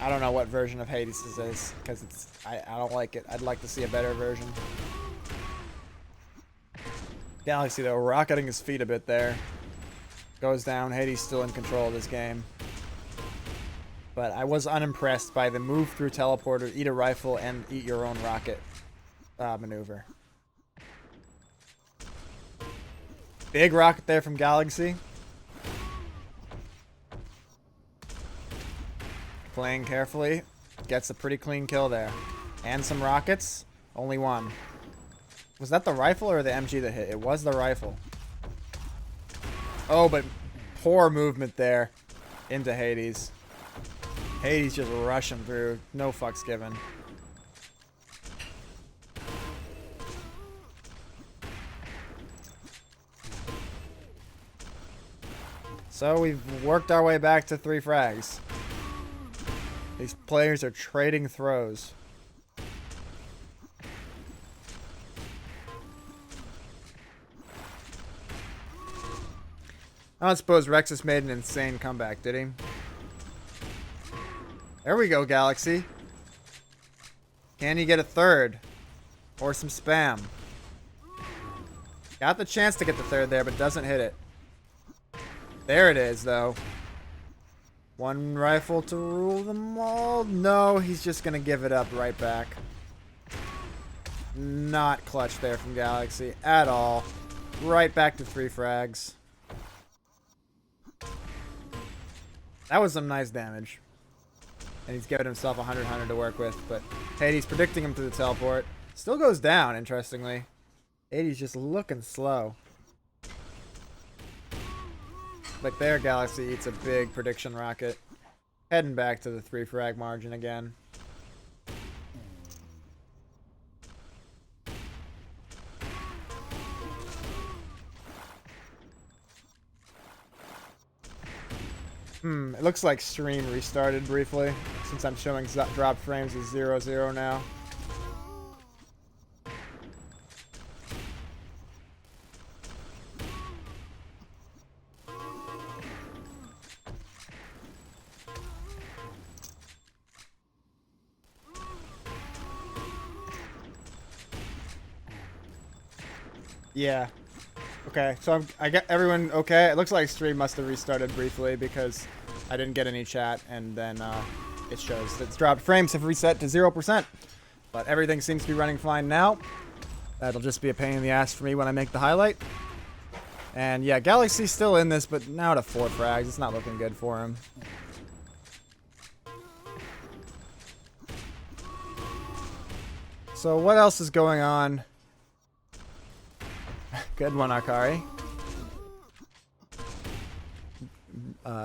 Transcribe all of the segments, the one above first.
I don't know what version of Hades this is, because I don't like it. I'd like to see a better version. Galaxy, though, rocketing his feet a bit there. Goes down. Hades still in control of this game. But I was unimpressed by the move through teleporter, eat a rifle, and eat your own rocket maneuver. Big rocket there from Galaxy. Playing carefully. Gets a pretty clean kill there. And some rockets. Only one. Was that the rifle or the MG that hit? It was the rifle. Oh, but poor movement there into Hades. Hades just rushing through. No fucks given. So we've worked our way back to 3 frags. These players are trading throws. I don't suppose Rexus made an insane comeback, did he? There we go, Galaxy. Can you get a third? Or some spam? Got the chance to get the third there, but doesn't hit it. There it is, though. One rifle to rule them all. No, he's just going to give it up right back. Not clutch there from Galaxy at all. Right back to 3 frags. That was some nice damage. And he's given himself 100 to work with. But Hades predicting him to the teleport. Still goes down, interestingly. Hades just looking slow. But there, Galaxy eats a big prediction rocket. Heading back to the 3 frag margin again. It looks like stream restarted briefly, since I'm showing drop frames as 0-0 now. Yeah. Okay, so I got everyone okay. It looks like stream must have restarted briefly because I didn't get any chat, and then it shows that dropped frames have reset to 0%. But everything seems to be running fine now. That'll just be a pain in the ass for me when I make the highlight. And yeah, Galaxy's still in this, but now to 4 frags. It's not looking good for him. So what else is going on? Good one, Akari.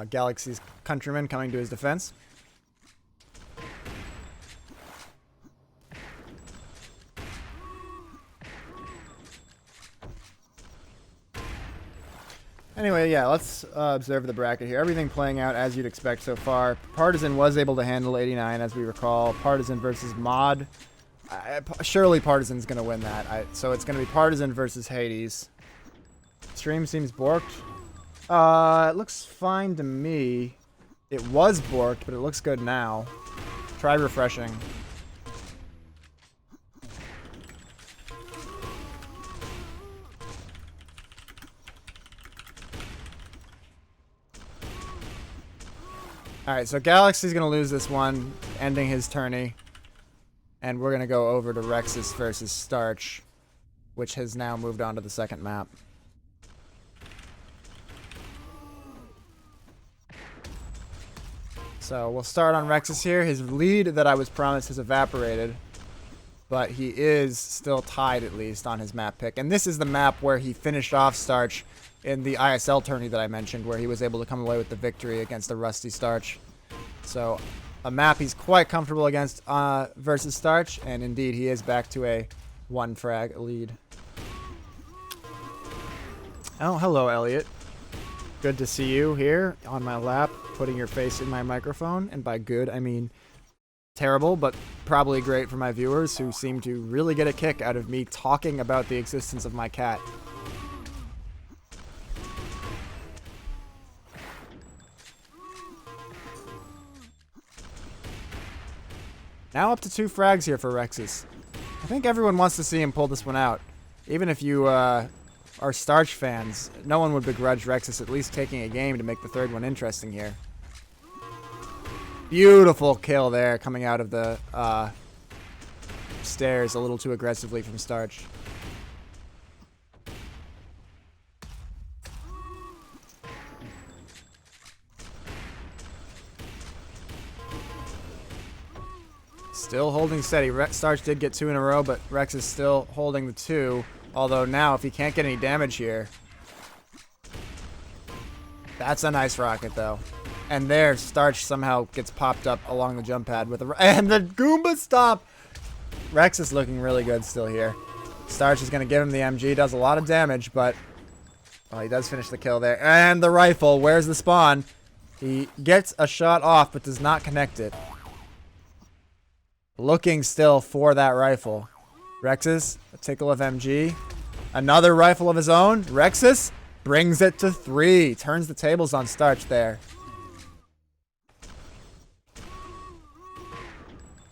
Galaxy's countryman coming to his defense. Anyway, yeah, let's observe the bracket here. Everything playing out as you'd expect so far. Partisan was able to handle 89, as we recall. Partisan versus Mod. Surely Partisan's going to win that. So it's going to be Partisan versus Hades. Stream seems borked. It looks fine to me. It was borked, but it looks good now. Try refreshing. Alright, so Galaxy's going to lose this one, ending his tourney. And we're going to go over to Rexus versus Starch, which has now moved on to the second map. So we'll start on Rexus here. His lead that I was promised has evaporated, but he is still tied at least on his map pick. And this is the map where he finished off Starch in the ISL tourney that I mentioned, where he was able to come away with the victory against the Rusty Starch. So a map he's quite comfortable against versus Starch, and indeed he is back to a 1 frag lead. Oh, hello, Elliot. Good to see you here on my lap, putting your face in my microphone. And by good, I mean terrible, but probably great for my viewers who seem to really get a kick out of me talking about the existence of my cat. Now up to 2 frags here for Rex's. I think everyone wants to see him pull this one out. Even if you are Starch fans, no one would begrudge Rex's at least taking a game to make the 3rd one interesting here. Beautiful kill there coming out of the stairs a little too aggressively from Starch. Still holding steady. Starch did get 2 in a row, but Rex is still holding the 2. Although now, if he can't get any damage here... That's a nice rocket, though. And there, Starch somehow gets popped up along the jump pad with a... And the Goomba stop! Rex is looking really good still here. Starch is going to give him the MG. Does a lot of damage, but... Well, he does finish the kill there. And the rifle. Where's the spawn? He gets a shot off, but does not connect it. Looking still for that rifle. Rex's, a tickle of MG. Another rifle of his own. Rex's brings it to 3. Turns the tables on Starch there.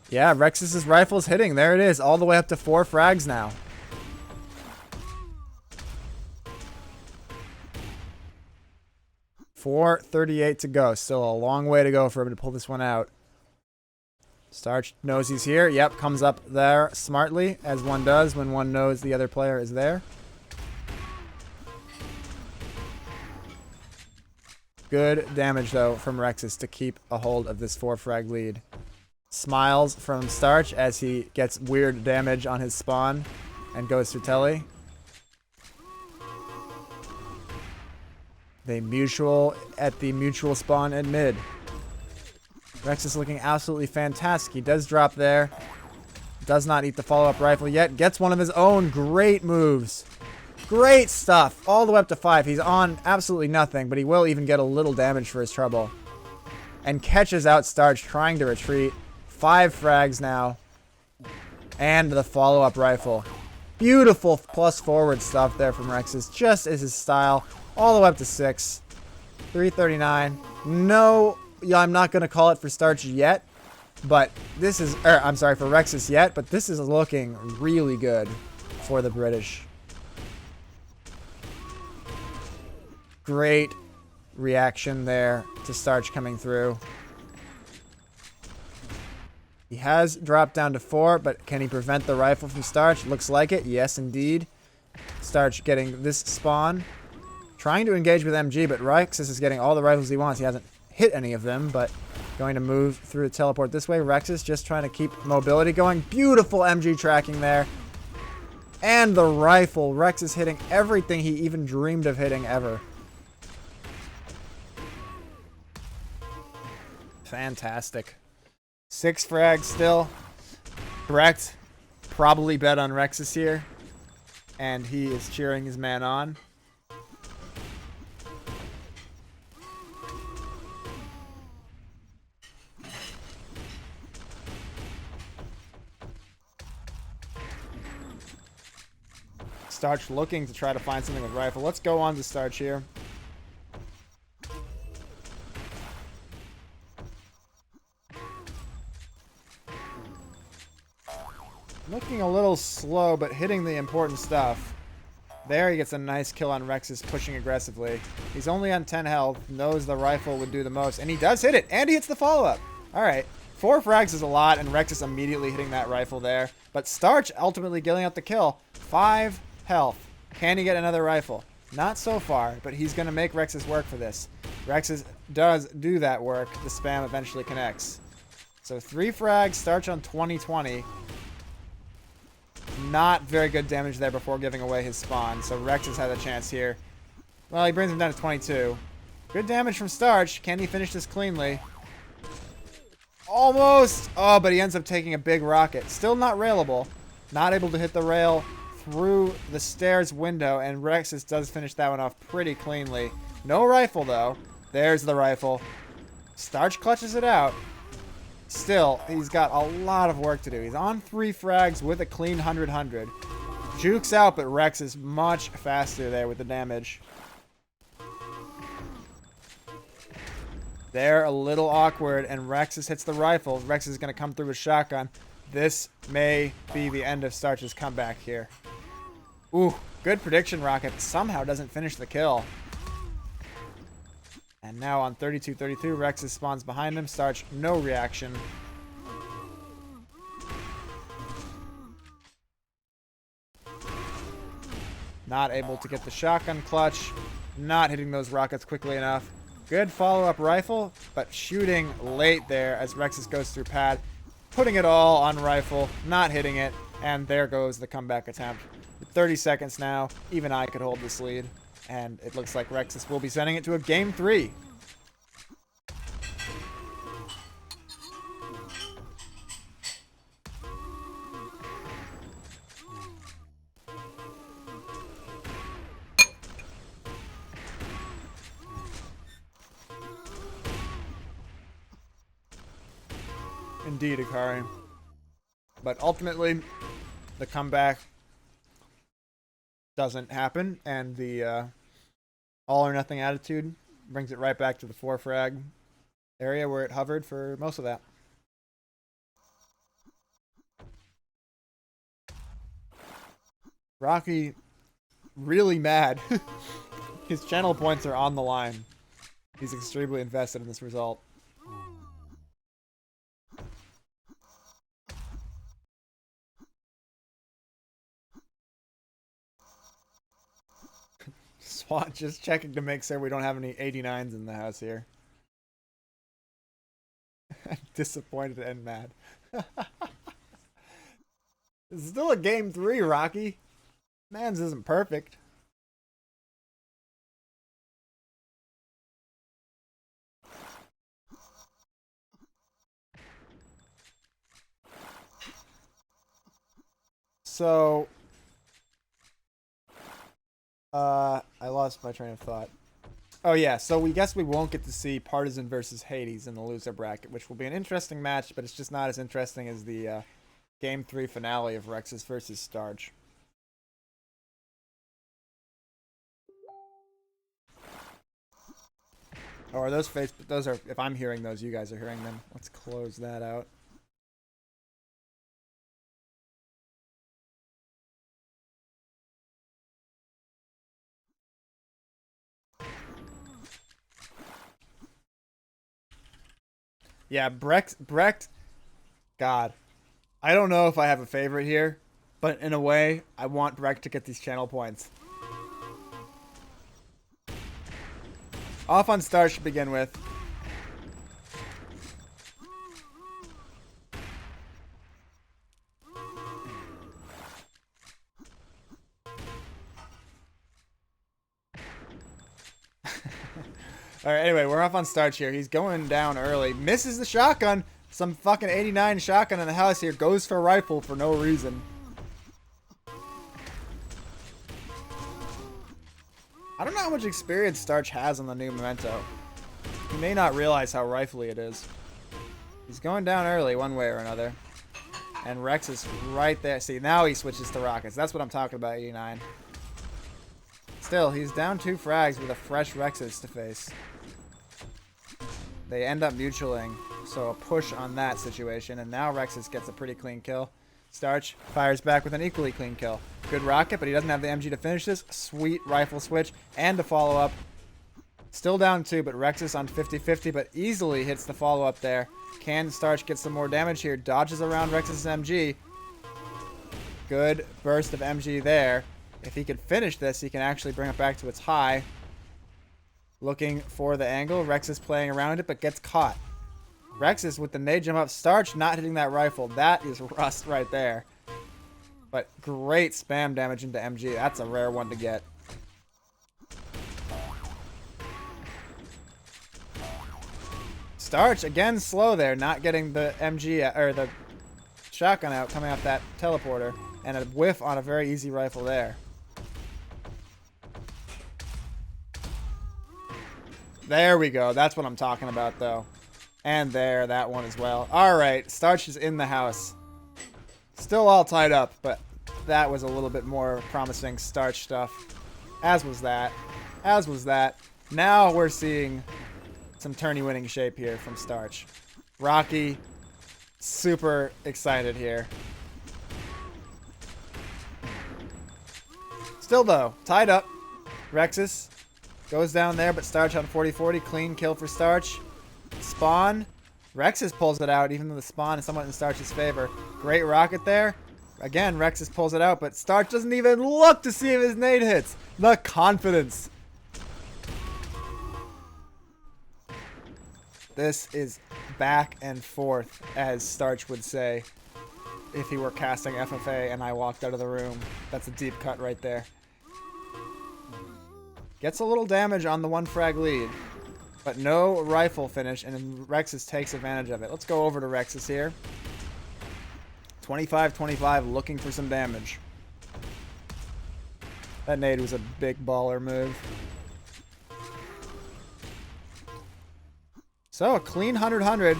Yeah, Rex's rifle's hitting. There it is. All the way up to 4 frags now. .438 to go. Still a long way to go for him to pull this one out. Starch knows he's here. Yep, comes up there smartly, as one does when one knows the other player is there. Good damage, though, from Rex's to keep a hold of this 4-frag lead. Smiles from Starch as he gets weird damage on his spawn and goes through Telly. They mutual at the mutual spawn at mid. Rex is looking absolutely fantastic. He does drop there. Does not eat the follow-up rifle yet. Gets one of his own. Great moves. Great stuff. All the way up to 5. He's on absolutely nothing, but he will even get a little damage for his trouble. And catches out Starch trying to retreat. 5 frags now. And the follow-up rifle. Beautiful plus forward stuff there from Rex's. Just as his style. All the way up to 6. 339. No, yeah, I'm not going to call it for Starch yet. But this is, I'm sorry, for Rex's yet. But this is looking really good for the British. Great reaction there to Starch coming through. He has dropped down to 4, but can he prevent the rifle from Starch? Looks like it. Yes, indeed. Starch getting this spawn. Trying to engage with MG, but Rex's is getting all the rifles he wants. He hasn't hit any of them, but going to move through the teleport this way. Rex's just trying to keep mobility going. Beautiful MG tracking there. And the rifle. Rex is hitting everything he even dreamed of hitting ever. Fantastic. 6 frags still. Correct. Probably bet on Rex's here. And he is cheering his man on. Starch looking to try to find something with rifle. Let's go on to Starch here. Looking a little slow, but hitting the important stuff. There he gets a nice kill on Rex's, pushing aggressively. He's only on 10 health, knows the rifle would do the most, and he does hit it, and he hits the follow-up. Alright, 4 frags is a lot, and Rex is immediately hitting that rifle there. But Starch ultimately getting out the kill. 5 health. Can he get another rifle? Not so far, but he's going to make Rex's work for this. Rex's does do that work. The spam eventually connects. So 3 frags, Starch on 20-20. Not very good damage there before giving away his spawn. So Rex has had a chance here. Well, he brings him down to 22. Good damage from Starch. Can he finish this cleanly? Almost! Oh, but he ends up taking a big rocket. Still not railable. Not able to hit the rail through the stairs window. And Rex's does finish that one off pretty cleanly. No rifle, though. There's the rifle. Starch clutches it out. Still, he's got a lot of work to do. He's on 3 frags with a clean 100-100. Jukes out, but Rex is much faster there with the damage. They're a little awkward, and Rexus hits the rifle. Rex is going to come through with shotgun. This may be the end of Starch's comeback here. Ooh, good prediction, Rocket. Somehow doesn't finish the kill. And now on 32-32, Rexus spawns behind him. Starch, no reaction. Not able to get the shotgun clutch. Not hitting those rockets quickly enough. Good follow-up rifle, but shooting late there as Rexus goes through pad. Putting it all on rifle, not hitting it, and there goes the comeback attempt. With 30 seconds now, even I could hold this lead, and it looks like Rexus will be sending it to a game 3. Indeed, Akari. But ultimately, the comeback doesn't happen, and the all-or-nothing attitude brings it right back to the 4-frag area where it hovered for most of that. Rocky, really mad. His channel points are on the line. He's extremely invested in this result. SWAT just checking to make sure we don't have any 89s in the house here. Disappointed and mad. It's still a game 3, Rocky. Man's isn't perfect. So I lost my train of thought. Oh yeah, so we guess we won't get to see Partisan versus Hades in the loser bracket, which will be an interesting match, but it's just not as interesting as the Game 3 finale of Rexus versus Starch. Oh, are those those are, if I'm hearing those, you guys are hearing them. Let's close that out. Yeah, Brecht, God. I don't know if I have a favorite here, but in a way, I want Brecht to get these channel points. Off on Starch to begin with. Alright, anyway, we're off on Starch here. He's going down early. Misses the shotgun. Some fucking 89 shotgun in the house here. Goes for rifle for no reason. I don't know how much experience Starch has on the new Memento. He may not realize how rifly it is. He's going down early one way or another. And Rex is right there. See, now he switches to rockets. That's what I'm talking about, 89. Still, he's down 2 frags with a fresh Rexus to face. They end up mutualing, so a push on that situation, and now Rexus gets a pretty clean kill. Starch fires back with an equally clean kill. Good rocket, but he doesn't have the MG to finish this. Sweet rifle switch and a follow-up. Still down 2, but Rexus on 50-50, but easily hits the follow-up there. Can Starch get some more damage here? Dodges around Rexus' MG. Good burst of MG there. If he could finish this, he can actually bring it back to its high. Looking for the angle. Rexus playing around it, but gets caught. Rexus with the nade jump up. Starch not hitting that rifle. That is rust right there. But great spam damage into MG. That's a rare one to get. Starch, again, slow there. Not getting the MG, or the shotgun out, coming out that teleporter. And a whiff on a very easy rifle there. There we go. That's what I'm talking about, though. And there, that one as well. All right, Starch is in the house. Still all tied up, but that was a little bit more promising Starch stuff. As was that. As was that. Now we're seeing some tourney winning shape here from Starch. Rocky, super excited here. Still though, tied up. Rexus goes down there, but Starch on 40-40. Clean kill for Starch. Spawn. Rexus pulls it out, even though the spawn is somewhat in Starch's favor. Great rocket there. Again, Rexus pulls it out, but Starch doesn't even look to see if his nade hits. The confidence. This is back and forth, as Starch would say if he were casting FFA and I walked out of the room. That's a deep cut right there. Gets a little damage on the 1 frag lead, but no rifle finish, and Rexus takes advantage of it. Let's go over to Rexus here. 25-25, looking for some damage. That nade was a big baller move. So, a clean 100-100.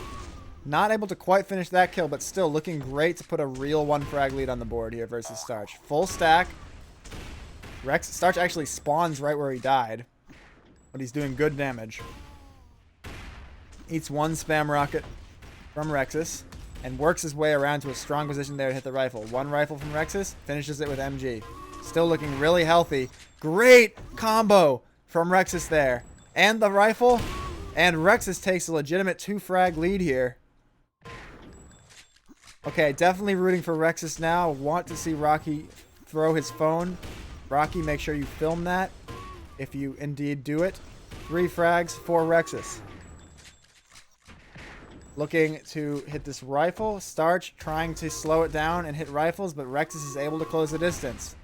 Not able to quite finish that kill, but still looking great to put a real 1 frag lead on the board here versus Starch. Full stack. Starch actually spawns right where he died, but he's doing good damage. Eats 1 spam rocket from Rexus and works his way around to a strong position there to hit the rifle. 1 rifle from Rexus, finishes it with MG. Still looking really healthy. Great combo from Rexus there. And the rifle. And Rexus takes a legitimate 2 frag lead here. Okay, definitely rooting for Rexus now. Want to see Rocky throw his phone. Rocky, make sure you film that if you indeed do it. 3 frags for Rexus. Looking to hit this rifle. Starch trying to slow it down and hit rifles, but Rexus is able to close the distance.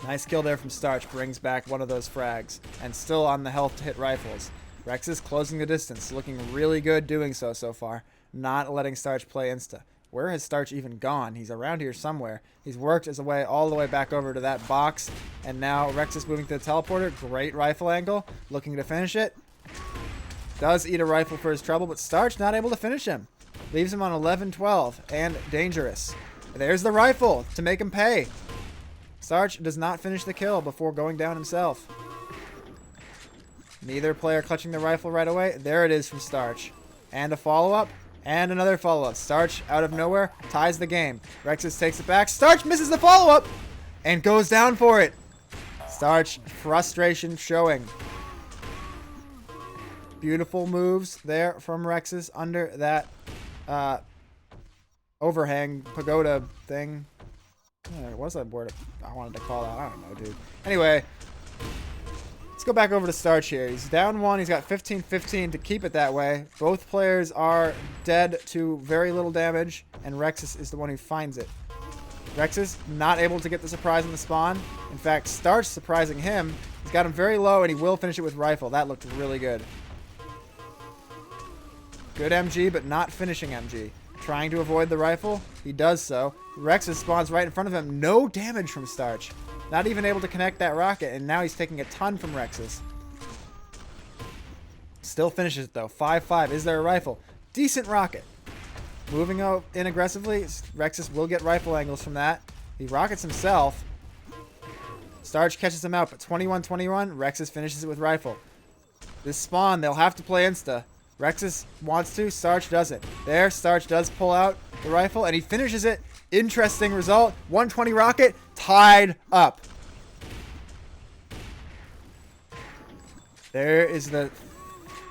Nice kill there from Starch. Brings back one of those frags. And still on the health to hit rifles. Rexus closing the distance. Looking really good doing so far. Not letting Starch play insta. Where has Starch even gone? He's around here somewhere. He's worked his way all the way back over to that box. And now Rexus moving to the teleporter. Great rifle angle. Looking to finish it. Does eat a rifle for his trouble, but Starch not able to finish him. Leaves him on 11-12 and dangerous. There's the rifle to make him pay. Starch does not finish the kill before going down himself. Neither player clutching the rifle right away. There it is from Starch. And a follow-up. And another follow-up. Starch, out of nowhere, ties the game. Rexus takes it back. Starch misses the follow-up and goes down for it. Starch, frustration showing. Beautiful moves there from Rexus under that overhang pagoda thing. What's that word I wanted to call that? I don't know, dude. Anyway, let's go back over to Starch here. He's down 1. He's got 15-15 to keep it that way. Both players are dead to very little damage, and Rexus is the one who finds it. Rexus not able to get the surprise in the spawn. In fact, Starch surprising him. He's got him very low, and he will finish it with rifle. That looked really good. Good MG, but not finishing MG. Trying to avoid the rifle. He does so. Rexus spawns right in front of him. No damage from Starch. Not even able to connect that rocket, and now he's taking a ton from Rexus. Still finishes it, though. 5-5. Is there a rifle? Decent rocket. Moving in aggressively. Rexus will get rifle angles from that. He rockets himself. Starch catches him out, but 21-21. Rexus finishes it with rifle. This spawn, they'll have to play insta. Rexus wants to. Starch doesn't. There, Starch does pull out the rifle, and he finishes it. Interesting result. 120 rocket, tied up. There is the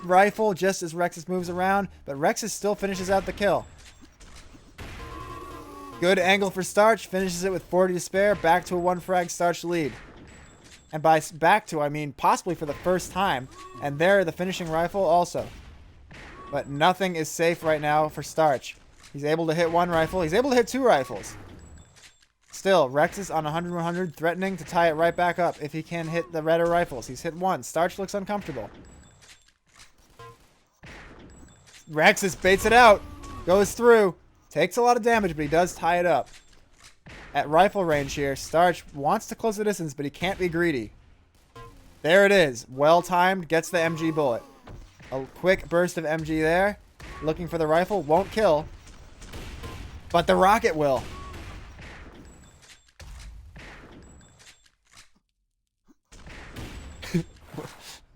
rifle just as Rexus moves around, but Rexus still finishes out the kill. Good angle for Starch. Finishes it with 40 to spare. Back to a 1 frag Starch lead. And by back to, I mean possibly for the first time. And there, the finishing rifle also. But nothing is safe right now for Starch. He's able to hit 1 rifle. He's able to hit 2 rifles. Still, Rexus on 100-100, threatening to tie it right back up if he can hit the redder rifles. He's hit 1. Starch looks uncomfortable. Rexus baits it out. Goes through. Takes a lot of damage, but he does tie it up. At rifle range here, Starch wants to close the distance, but he can't be greedy. There it is. Well timed. Gets the MG bullet. A quick burst of MG there. Looking for the rifle. Won't kill. But the rocket will.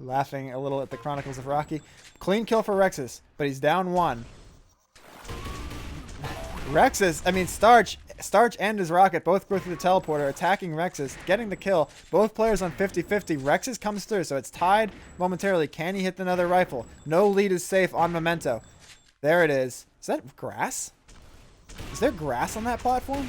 Laughing a little at the Chronicles of Rocky. Clean kill for Rexus, but he's down 1. Starch and his rocket both go through the teleporter, attacking Rexus, getting the kill. Both players on 50-50. Rexus comes through, so it's tied momentarily. Can he hit another rifle? No lead is safe on Memento. There it is. Is that grass? Is there grass on that platform?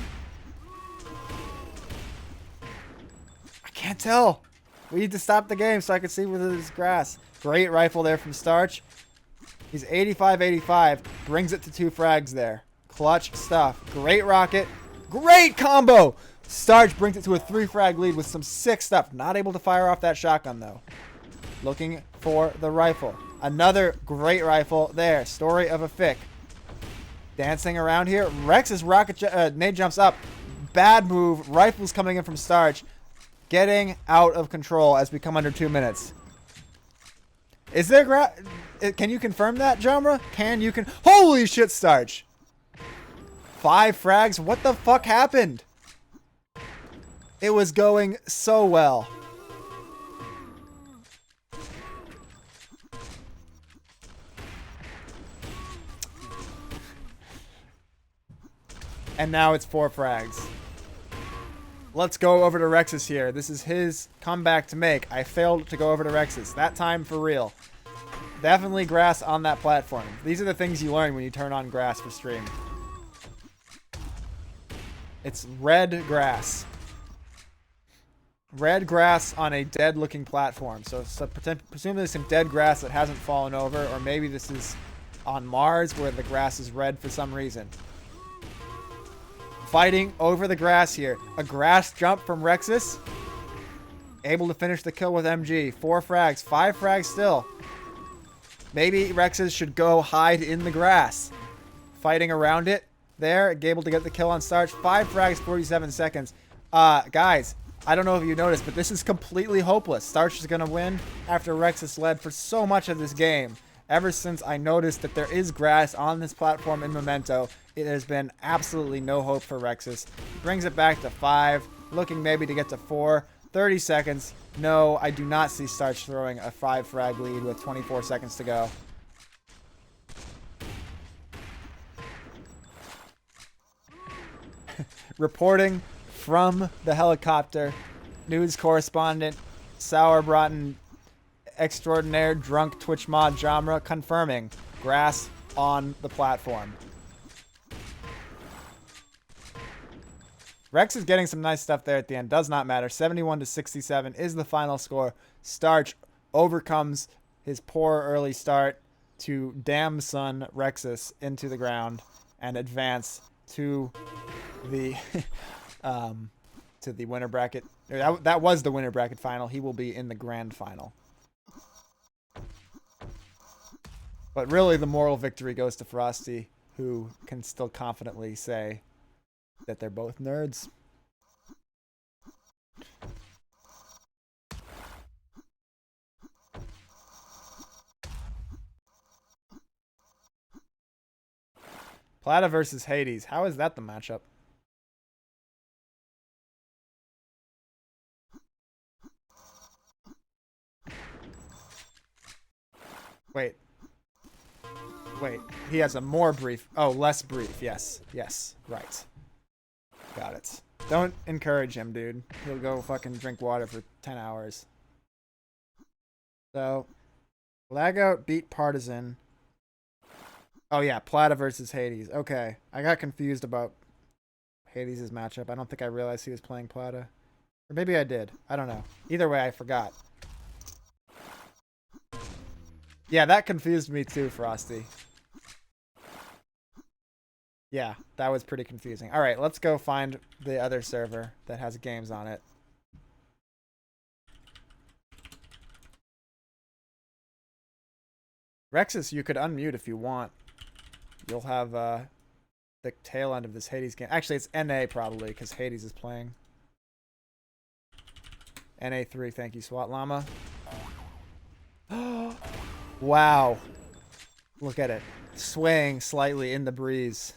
I can't tell. We need to stop the game so I can see whether there's grass. Great rifle there from Starch. He's 85-85. Brings it to 2 frags there. Clutch stuff. Great rocket. Great combo. Starch brings it to a 3 frag lead with some sick stuff. Not able to fire off that shotgun though. Looking for the rifle. Another great rifle there. Story of effic. Dancing around here. Rex's rocket nade jumps up. Bad move. Rifles coming in from Starch. Getting out of control as we come under 2 minutes. Is there can you confirm that, Jamra? Holy shit, Starch. 5 frags? What the fuck happened? It was going so well. And now it's 4 frags. Let's go over to Rexus here. This is his comeback to make. I failed to go over to Rexus. That time for real. Definitely grass on that platform. These are the things you learn when you turn on grass for stream. It's red grass. Red grass on a dead-looking platform. So presumably there's some dead grass that hasn't fallen over, or maybe this is on Mars where the grass is red for some reason. Fighting over the grass here. A grass jump from Rexus. Able to finish the kill with MG. 4 frags. 5 frags still. Maybe Rexus should go hide in the grass. Fighting around it. There. Able to get the kill on Starch. 5 frags, 47 seconds. Guys, I don't know if you noticed, but this is completely hopeless. Starch is going to win after Rexus led for so much of this game. Ever since I noticed that there is grass on this platform in Memento, it has been absolutely no hope for Rexus. Brings it back to 5, looking maybe to get to 4. 30 seconds. No, I do not see Starch throwing a 5 frag lead with 24 seconds to go. Reporting from the helicopter, news correspondent Sauerbraten extraordinaire drunk Twitch mod Jamra confirming grass on the platform. Rex is getting some nice stuff there at the end. Does not matter. 71-67 is the final score. Starch overcomes his poor early start to damn son Rexus into the ground and advance to the winner bracket. That was the winner bracket final. He will be in the grand final. But really, the moral victory goes to Frosty, who can still confidently say that they're both nerds. Plata versus Hades. How is that the matchup? Wait. He has a more brief. Oh, less brief. Yes. Right. Got it. Don't encourage him, dude. He'll go fucking drink water for 10 hours. So, Lagout beat Partisan. Oh, yeah. Plata versus Hades. Okay. I got confused about Hades' matchup. I don't think I realized he was playing Plata. Or maybe I did. I don't know. Either way, I forgot. Yeah, that confused me too, Frosty. Yeah, that was pretty confusing. All right, let's go find the other server that has games on it. Rexus, you could unmute if you want. You'll have the tail end of this Hades game. Actually, it's NA probably, because Hades is playing. NA3, thank you, SWAT Llama. Wow. Look at it. Swaying slightly in the breeze.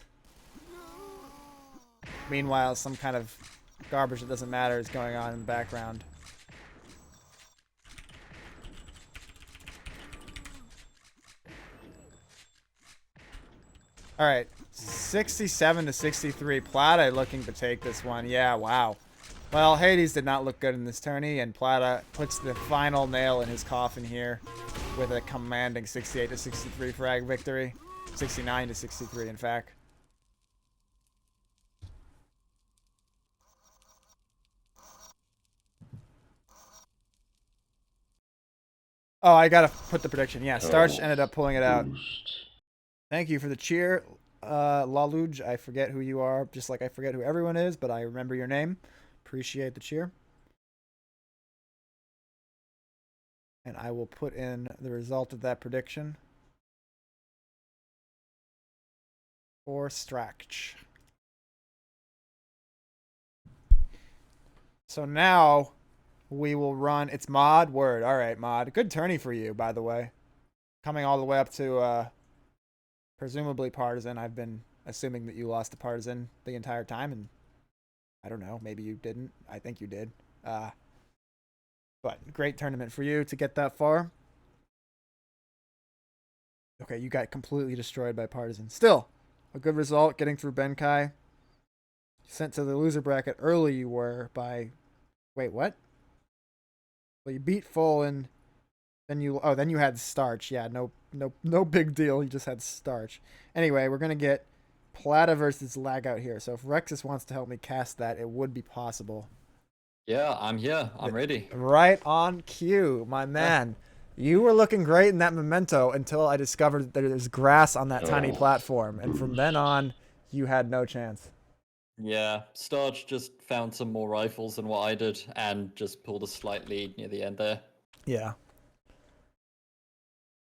Meanwhile, some kind of garbage that doesn't matter is going on in the background. All right, 67 to 63. Plata looking to take this one. Yeah, wow. Well, Hades did not look good in this tourney, and Plata puts the final nail in his coffin here with a commanding 68 to 63 frag victory. 69 to 63, in fact. Oh, I gotta put the prediction. Yeah, Starch ended up pulling it out. Thank you for the cheer, Laluj. I forget who you are, just like I forget who everyone is, but I remember your name. Appreciate the cheer. And I will put in the result of that prediction for Strach. So now we will run. It's Mod. Word. All right, Mod. Good tourney for you, by the way. Coming all the way up to presumably Partisan. I've been assuming that you lost to Partisan the entire time, and I don't know. Maybe you didn't. I think you did. But great tournament for you to get that far. Okay, you got completely destroyed by Partisan. Still, a good result getting through Benkai. Sent to the loser bracket early you were by... Wait, what? Well, you beat Full and then you... Oh, then you had Starch. Yeah, no big deal. You just had Starch. Anyway, we're going to get Plata versus Lag out here. So if Rexus wants to help me cast that, it would be possible. Yeah, I'm here. I'm ready. Right on cue, my man. You were looking great in that memento until I discovered that there's grass on that tiny platform. And from then on, you had no chance. Yeah, Starch just found some more rifles than what I did and just pulled a slight lead near the end there. Yeah.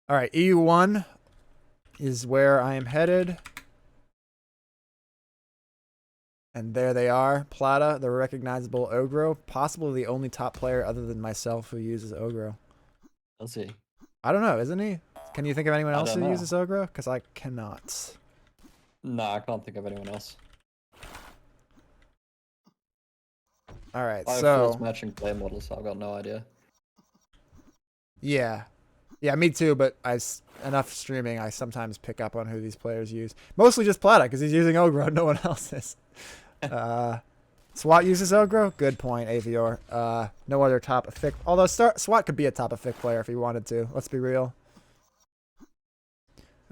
All right, EU1 is where I am headed. And there they are. Plata, the recognizable Ogro. Possibly the only top player other than myself who uses Ogro. Does he? I don't know, isn't he? Can you think of anyone else who know. uses Ogro? Because I cannot. No, I can't think of anyone else. All right, I have so... false matching player models, so I've got no idea. Yeah. Yeah, me too, but enough streaming, I sometimes pick up on who these players use. Mostly just Plata, because he's using Ogro, no one else is. SWAT uses Ogro? Good point, Avior. No other top effic. Although SWAT could be a top effic player if he wanted to. Let's be real.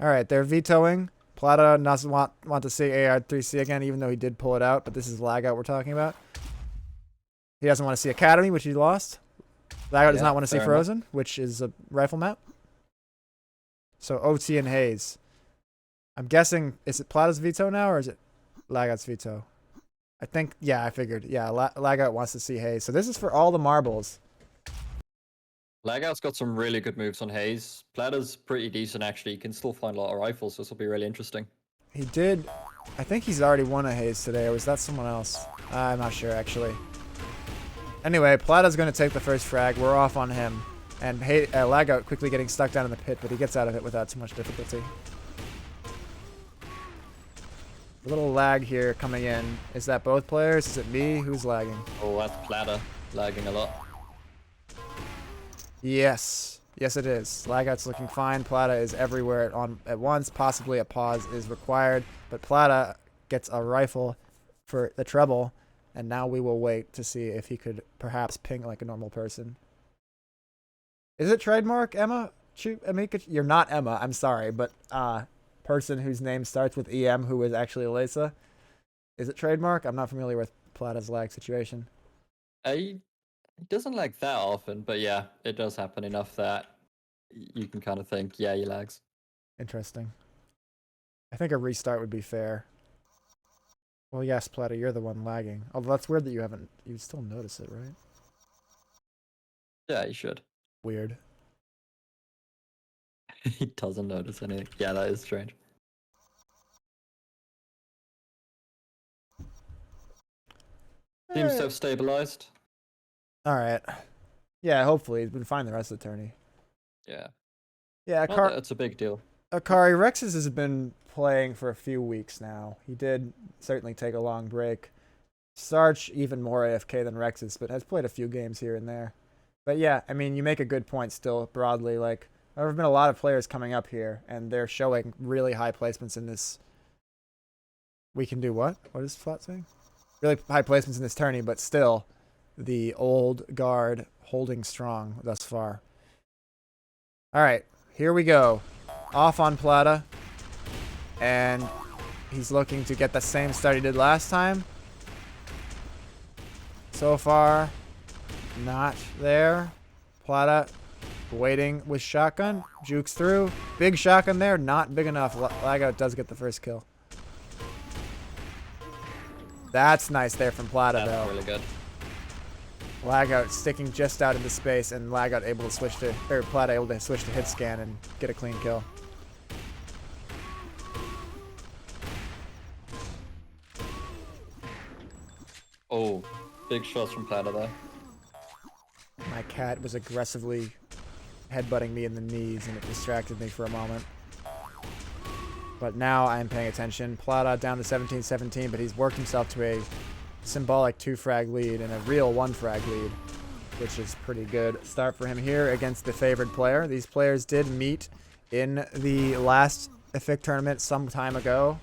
Alright, they're vetoing. Plata doesn't want to see AR3C again, even though he did pull it out, but this is lag out we're talking about. He doesn't want to see Academy, which he lost. Lagout does not want to see Frozen, which is a rifle map. So OT and Haze. I'm guessing, is it Plata's veto now, or is it Lagout's veto? I think, yeah, I figured. Yeah, Lagout wants to see Haze. So this is for all the marbles. Lagout's got some really good moves on Haze. Plata's pretty decent, actually. He can still find a lot of rifles, so this will be really interesting. He did. I think he's already won a Haze today, or was that someone else? I'm not sure, actually. Anyway, Plata's going to take the first frag. We're off on him. And Lagout quickly getting stuck down in the pit, but he gets out of it without too much difficulty. A little lag here coming in. Is that both players? Is it me? Who's lagging? Oh, that's Plata lagging a lot. Yes. Yes, it is. Lagout's looking fine. Plata is everywhere at once. Possibly a pause is required. But Plata gets a rifle for the treble. And now we will wait to see if he could perhaps ping like a normal person. Is it trademark, Emma? Amika? You're not Emma, I'm sorry, but person whose name starts with EM who is actually Elisa. Is it trademark? I'm not familiar with Plata's lag situation. It doesn't lag that often, but yeah, it does happen enough that you can kind of think, yeah, he lags. Interesting. I think a restart would be fair. Well, yes, Plata, you're the one lagging. Although that's weird that you still notice it, right? Yeah, you should. Weird. He doesn't notice anything. Yeah, that is strange. Seems to have stabilized. Alright. Yeah, hopefully. He's been fine the rest of the tourney. Yeah. Yeah, that's a big deal. Akari Rexus has been playing for a few weeks now. He did certainly take a long break. Starch even more AFK than Rexus, but has played a few games here and there. But yeah, I mean, you make a good point still broadly. Like, there have been a lot of players coming up here, and they're showing really high placements in this We can do what? What is Flat saying? Really high placements in this tourney, but still the old guard holding strong thus far. All right, here we go. Off on Plata. And he's looking to get the same start he did last time. So far, not there. Plata waiting with shotgun. Jukes through. Big shotgun there. Not big enough. Lagout does get the first kill. That's nice there from Plata, though. That's really good. Lagout sticking just out into space, and Lagout able to switch to, or Plata able to switch to hit scan and get a clean kill. Oh, big shots from Plata there. My cat was aggressively headbutting me in the knees, and it distracted me for a moment. But now I'm paying attention. Plata down to 17-17, but he's worked himself to a symbolic 2-frag lead and a real 1-frag lead, which is pretty good start for him here against the favored player. These players did meet in the last effic tournament some time ago.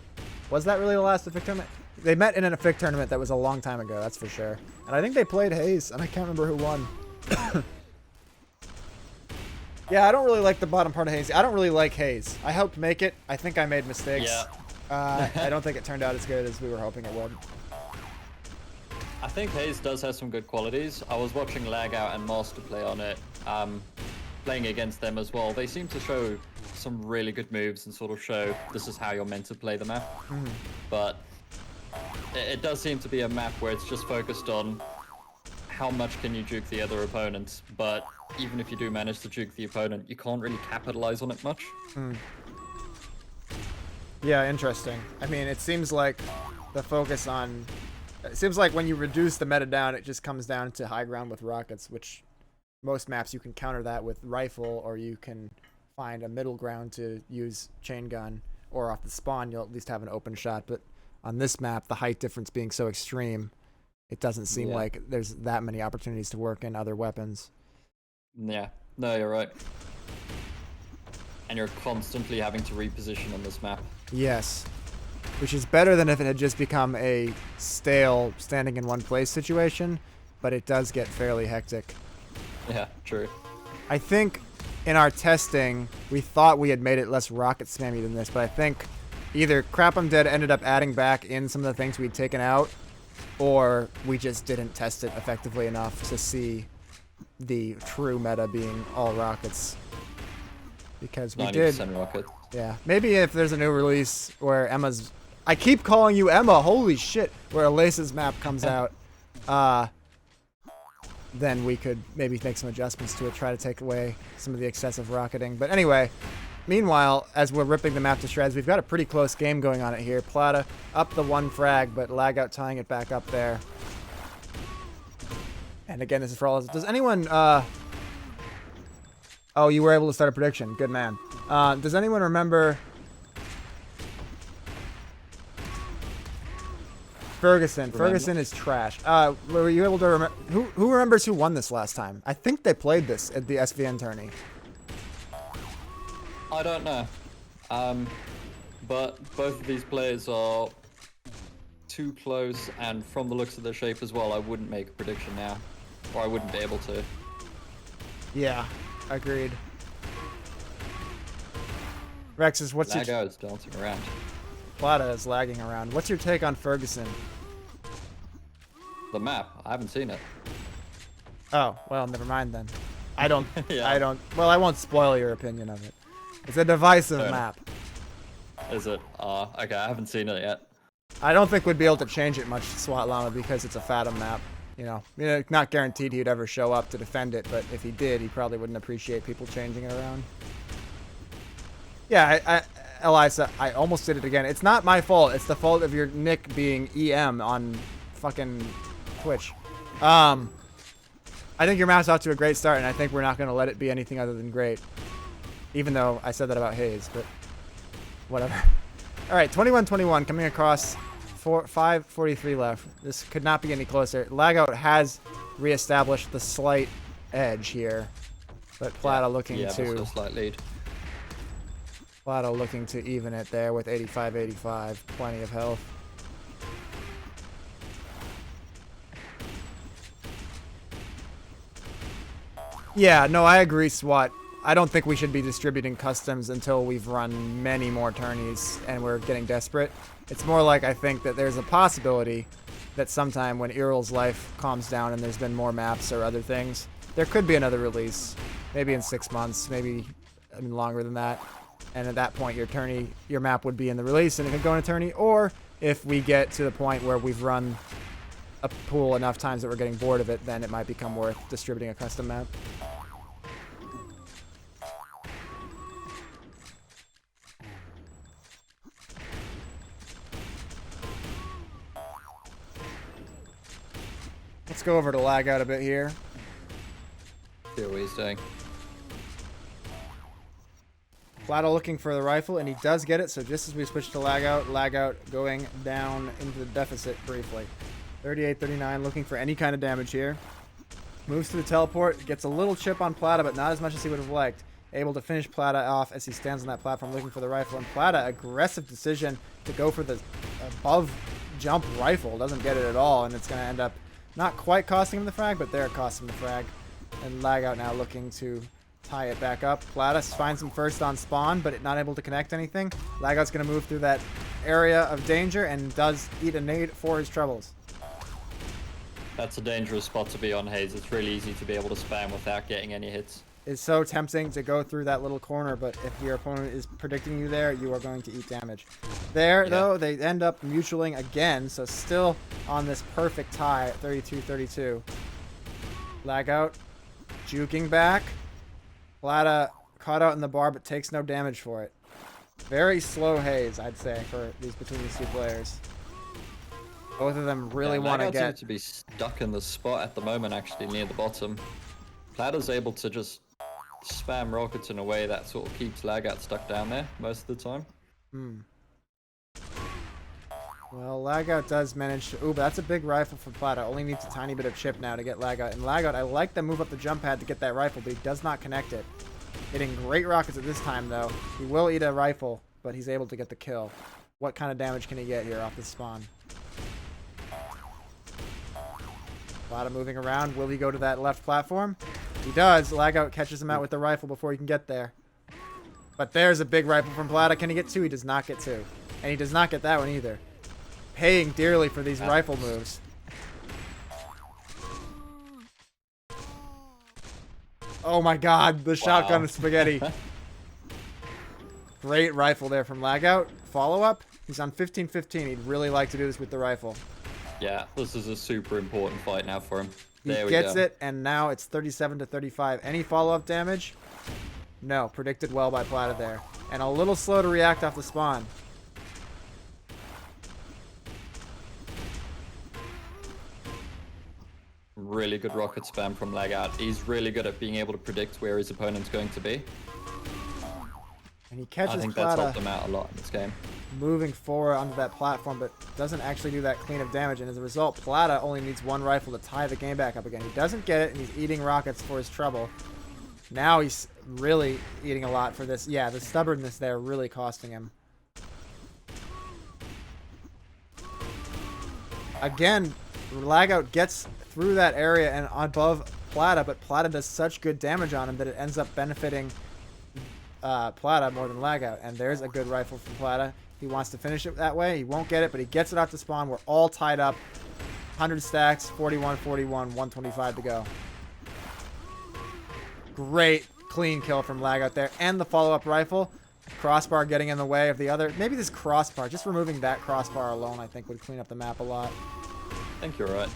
Was that really the last effic tournament? They met in an effic tournament that was a long time ago, that's for sure. And I think they played Hayes, and I can't remember who won. Yeah, I don't really like the bottom part of Hayes. I don't really like Hayes. I helped make it. I think I made mistakes. Yeah. I don't think it turned out as good as we were hoping it would. I think Hayes does have some good qualities. I was watching Lagout and Master play on it, playing against them as well. They seem to show some really good moves and sort of show this is how you're meant to play the map. But it does seem to be a map where it's just focused on how much can you juke the other opponents, but even if you do manage to juke the opponent, you can't really capitalize on it much. Yeah, interesting. I mean, it seems like the focus on... It seems like when you reduce the meta down, it just comes down to high ground with rockets, which most maps you can counter that with rifle, or you can find a middle ground to use chain gun, or off the spawn, you'll at least have an open shot. But on this map, the height difference being so extreme, it doesn't seem like there's that many opportunities to work in other weapons. Yeah, no, you're right. And you're constantly having to reposition on this map. Yes. Which is better than if it had just become a stale standing in one place situation, but it does get fairly hectic. Yeah, true. I think in our testing, we thought we had made it less rocket spammy than this, but I think either Crap I'm Dead ended up adding back in some of the things we'd taken out, or we just didn't test it effectively enough to see the true meta being all rockets. Because we 90% rocket. Yeah. Maybe if there's a new release where Emma's... I keep calling you Emma, holy shit! Where Alace's map comes out, then we could maybe make some adjustments to it, try to take away some of the excessive rocketing. But anyway, meanwhile, as we're ripping the map to shreds, we've got a pretty close game going on it here. Plata up the 1 frag, but Lagout tying it back up there. And again, this is for all... Does anyone... Oh, you were able to start a prediction. Good man. Does anyone remember... Ferguson. Ferguson is trash. Were you able to remember... Who remembers who won this last time? I think they played this at the SVN tourney. I don't know. But both of these players are too close, and from the looks of their shape as well, I wouldn't make a prediction now. Or I wouldn't be able to. Yeah, agreed. Rexus, what's your... Lagout is dancing around. Plata is lagging around. What's your take on Ferguson? The map, I haven't seen it. Oh, well, never mind then. I don't... Yeah. I don't... Well, I won't spoil your opinion of it. It's a divisive Fair map. Is it? Okay, I haven't seen it yet. I don't think we'd be able to change it much, SWAT Llama, because it's a Fathom map. You know, not guaranteed he'd ever show up to defend it, but if he did, he probably wouldn't appreciate people changing it around. Yeah, Elisa, I almost did it again. It's not my fault. It's the fault of your nick being EM on fucking Twitch. I think your map's off to a great start, and I think we're not going to let it be anything other than great. Even though I said that about Hayes, but whatever. All right, 21-21 coming across. 5:43 left. This could not be any closer. Lagout has reestablished the slight edge here, but Plata looking to... a slight lead. Plata looking to even it there with 85-85. Plenty of health. Yeah, no, I agree, Swat. I don't think we should be distributing customs until we've run many more tourneys and we're getting desperate. It's more like I think that there's a possibility that sometime when Earl's life calms down and there's been more maps or other things, there could be another release. Maybe in 6 months, maybe longer than that. And at that point, your map would be in the release and it could go in a tourney. Or if we get to the point where we've run a pool enough times that we're getting bored of it, then it might become worth distributing a custom map. Let's go over to lag out a bit here. See what he's doing. Flatto looking for the rifle, and he does get it. So just as we switch to lag out going down into the deficit briefly. 38-39, looking for any kind of damage here. Moves to the teleport, gets a little chip on Plata, but not as much as he would have liked. Able to finish Plata off as he stands on that platform looking for the rifle. And Plata, aggressive decision to go for the above jump rifle. Doesn't get it at all, and it's going to end up not quite costing him the frag, but there it costs him the frag. And lag out now looking to tie it back up. Plata finds him first on spawn, but not able to connect anything. Lag out's going to move through that area of danger and does eat a nade for his troubles. That's a dangerous spot to be on, Hayes. It's really easy to be able to spam without getting any hits. It's so tempting to go through that little corner, but if your opponent is predicting you there, you are going to eat damage. There, though, they end up mutualing again, so still on this perfect tie at 32-32. Lag out, juking back. Plata caught out in the bar, but takes no damage for it. Very slow Haze, I'd say, between these two players. Both of them really want to get... to be stuck in the spot at the moment, actually, near the bottom. Plata's able to just spam rockets in a way that sort of keeps Lagout stuck down there most of the time. Well, Lagout does manage to... Ooh, but that's a big rifle for Plata. Only needs a tiny bit of chip now to get Lagout. And Lagout, I like the move up the jump pad to get that rifle, but he does not connect it. Hitting great rockets at this time, though. He will eat a rifle, but he's able to get the kill. What kind of damage can he get here off the spawn? Plata moving around. Will he go to that left platform? He does. Lagout catches him out with the rifle before he can get there. But there's a big rifle from Plata. Can he get two? He does not get two. And he does not get that one either. Paying dearly for these rifle moves. Oh my god, the shotgun of spaghetti. Great rifle there from Lagout. Follow-up. He's on 15-15. He'd really like to do this with the rifle. Yeah, this is a super important fight now for him. There He gets it, and now it's 37-35. Any follow-up damage? No. Predicted well by Plata there. And a little slow to react off the spawn. Really good rocket spam from Lagout. He's really good at being able to predict where his opponent's going to be. And he catches I think Plata that's helped him out a lot in this game. moving forward onto that platform, but doesn't actually do that clean of damage. And as a result, Plata only needs one rifle to tie the game back up again. He doesn't get it, and he's eating rockets for his trouble. Now he's really eating a lot for this. Yeah, the stubbornness there really costing him. Again, Lagout gets through that area and above Plata, but Plata does such good damage on him that it ends up benefiting Plata more than Lagout. And there's a good rifle from Plata. He wants to finish it that way. He won't get it, but he gets it off the spawn. We're all tied up. 100 stacks, 41-41, 125 to go. Great clean kill from Lagout there. And the follow-up rifle. Crossbar getting in the way of the other. Maybe this crossbar, just removing that crossbar alone, I think would clean up the map a lot. I think you're right.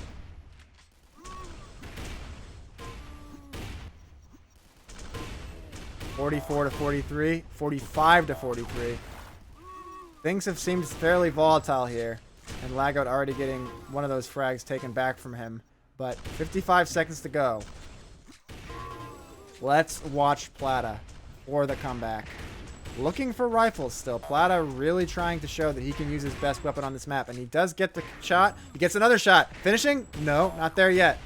(44-43), 45-43. Things have seemed fairly volatile here, and Lagout already getting one of those frags taken back from him. But 55 seconds to go. Let's watch Plata for the comeback. Looking for rifles still. Plata really trying to show that he can use his best weapon on this map, and he does get the shot. He gets another shot. Finishing? No, not there yet.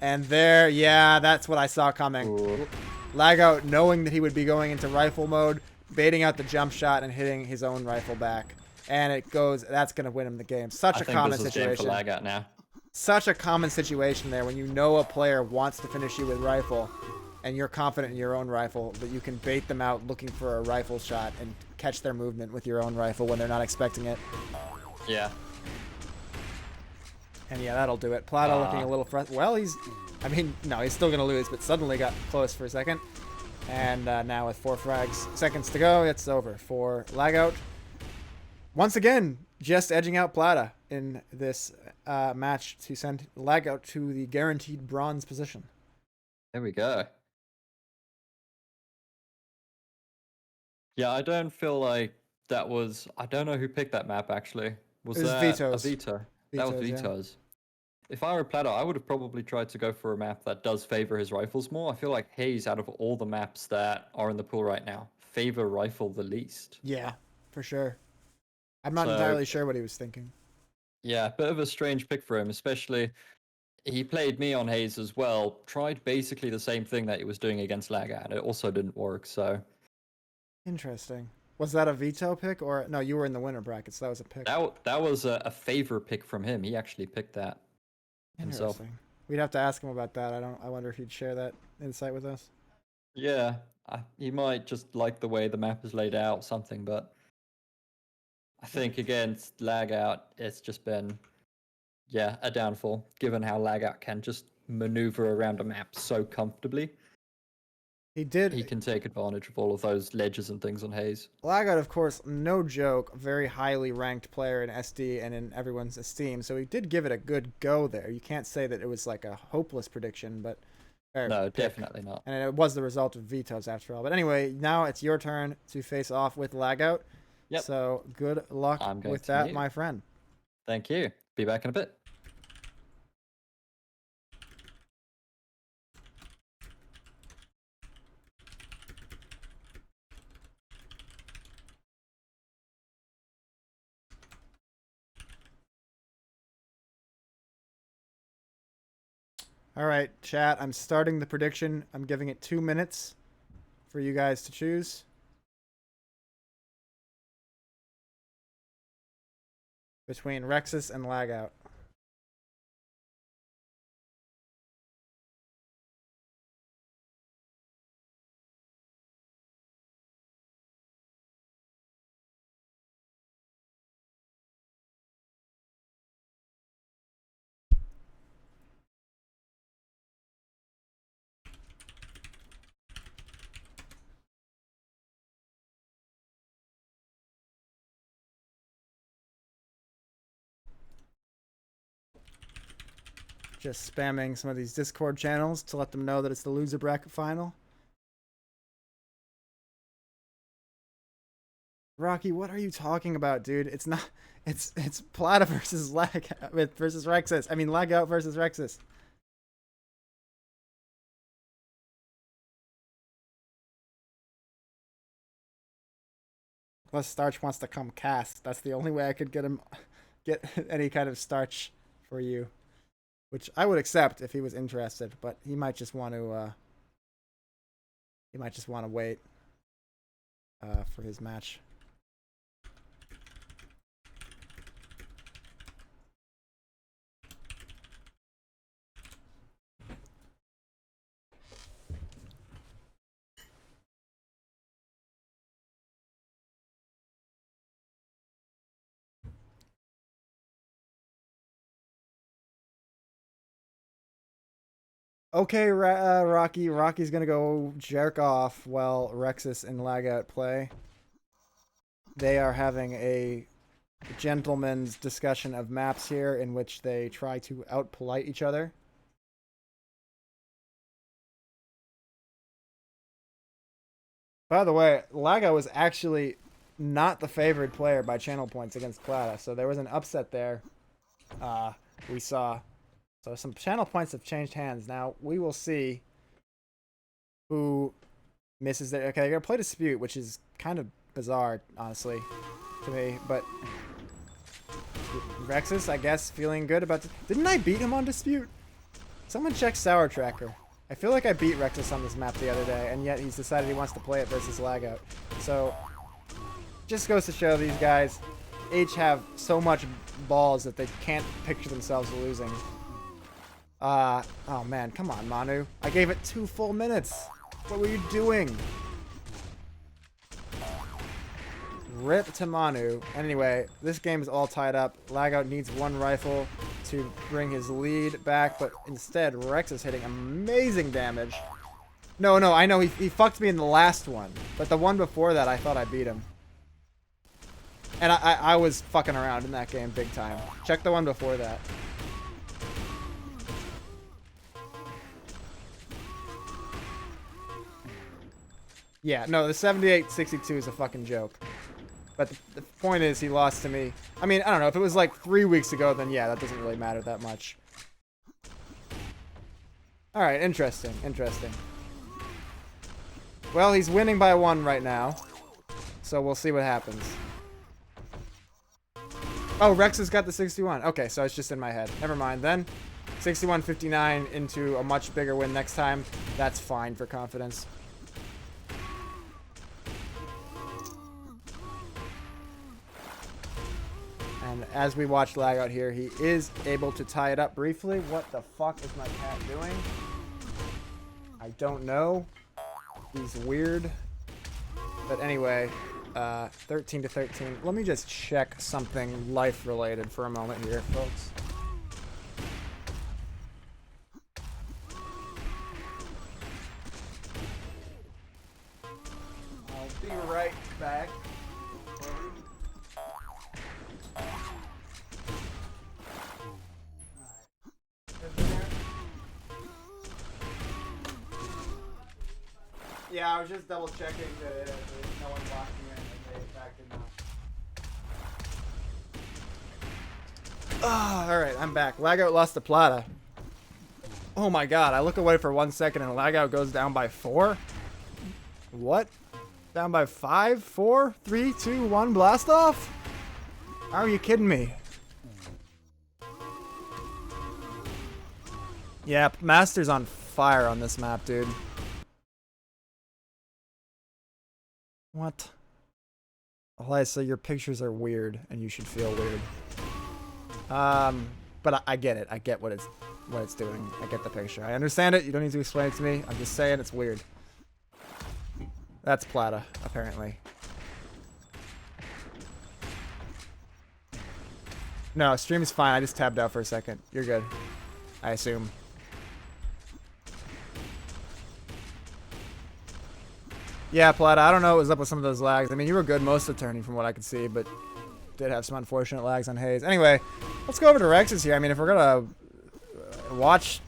And there, yeah, that's what I saw coming. Ooh. Lagout, knowing that he would be going into rifle mode, baiting out the jump shot and hitting his own rifle back. And it goes, that's going to win him the game. Such a common situation. I think this is game for Lagout now. such a common situation there when you know a player wants to finish you with rifle and you're confident in your own rifle that you can bait them out looking for a rifle shot and catch their movement with your own rifle when they're not expecting it. Yeah. And yeah, that'll do it. Plata looking a little frustrated. Well, I mean, no, he's still going to lose, but suddenly got close for a second. And now with 4 seconds to go, it's over for Lagout. Once again, just edging out Plata in this match to send Lagout to the guaranteed bronze position. There we go. Yeah, I don't feel like that was... I don't know who picked that map, actually. Was that Vito's. a Vito? That was Vito's. Yeah. If I were Plato, I would have probably tried to go for a map that does favor his rifles more. I feel like Hayes, out of all the maps that are in the pool right now, favor rifle the least. Yeah, for sure. I'm not entirely sure what he was thinking. Yeah, bit of a strange pick for him, especially he played me on Hayes as well. Tried basically the same thing that he was doing against Laga, and it also didn't work, so... Interesting. Was that a Vito pick, or... No, you were in the winner brackets. That was a pick. That was a favor pick from him. He actually picked that himself. Interesting. We'd have to ask him about that. I wonder if he'd share that insight with us. Yeah, he might just like the way the map is laid out, something, but I think against lag out, it's just been, yeah, a downfall, given how lag out can just maneuver around a map so comfortably. He can take advantage of all of those ledges and things on Hayes. Lagout, of course, no joke, very highly ranked player in SD and in everyone's esteem, so he did give it a good go there. You can't say that it was like a hopeless prediction, but... No, definitely not. And it was the result of Vito's after all. But anyway, now it's your turn to face off with Lagout. Yep. So good luck with that, my friend. Thank you. Be back in a bit. All right, chat, I'm starting the prediction. I'm giving it 2 minutes for you guys to choose. Between Rexus and Lagout. Just spamming some of these Discord channels to let them know that it's the loser bracket final. Rocky, what are you talking about, dude? It's not. It's Plata versus versus Rexus. I mean, Lagout versus Rexus. Unless Starch wants to come cast. That's the only way I could get any kind of Starch for you. Which I would accept if he was interested, but he might just want to. He might just want to wait for his match. Okay, Rocky. Rocky's gonna go jerk off while Rexus and Lagout play. They are having a gentleman's discussion of maps here in which they try to out-polite each other. By the way, Lagout was actually not the favored player by channel points against Plata, so there was an upset there. We saw. So some channel points have changed hands. Now, we will see who misses there. Okay, I gotta play Dispute, which is kind of bizarre, honestly, to me. But Rexus, I guess, feeling good about... Didn't I beat him on Dispute? Someone check Sour Tracker. I feel like I beat Rexus on this map the other day, and yet he's decided he wants to play it versus Lagout. So, just goes to show these guys each have so much balls that they can't picture themselves losing. Oh man, come on, Manu. I gave it 2 full minutes. What were you doing? Rip to Manu. Anyway, this game is all tied up. Lagout needs 1 rifle to bring his lead back, but instead, Rex is hitting amazing damage. No, I know he fucked me in the last one, but the one before that, I thought I beat him. And I was fucking around in that game big time. Check the one before that. Yeah, no, the 78-62 is a fucking joke. But the point is, he lost to me. I mean, I don't know. If it was like 3 weeks ago, then yeah, that doesn't really matter that much. Alright, interesting. Well, he's winning by 1 right now. So we'll see what happens. Oh, Rex has got the 61. Okay, so it's just in my head. Never mind then. 61-59 into a much bigger win next time. That's fine for confidence. And as we watch lag out here, he is able to tie it up briefly. What the fuck is my cat doing? I don't know. He's weird. But anyway, 13-13. Let me just check something life-related for a moment here, folks. I'll be right back. Yeah, I was just double checking that no one blocked me in and they in fact did not. Alright, I'm back. Lagout lost to Plata. Oh my god, I look away for 1 second and Lagout goes down by 4? What? Down by 5? 4? 3, 2, 1, blast off? Are you kidding me? Yeah, Master's on fire on this map, dude. What? Eliza, your pictures are weird, and you should feel weird. But I get it. I get what it's doing. I get the picture. I understand it. You don't need to explain it to me. I'm just saying it's weird. That's Plata, apparently. No, stream is fine. I just tabbed out for a second. You're good. I assume. Yeah, Plata, I don't know what was up with some of those lags. I mean, you were good most of the turning from what I could see, but did have some unfortunate lags on Hayes. Anyway, let's go over to Rex's here. I mean, if we're going to watch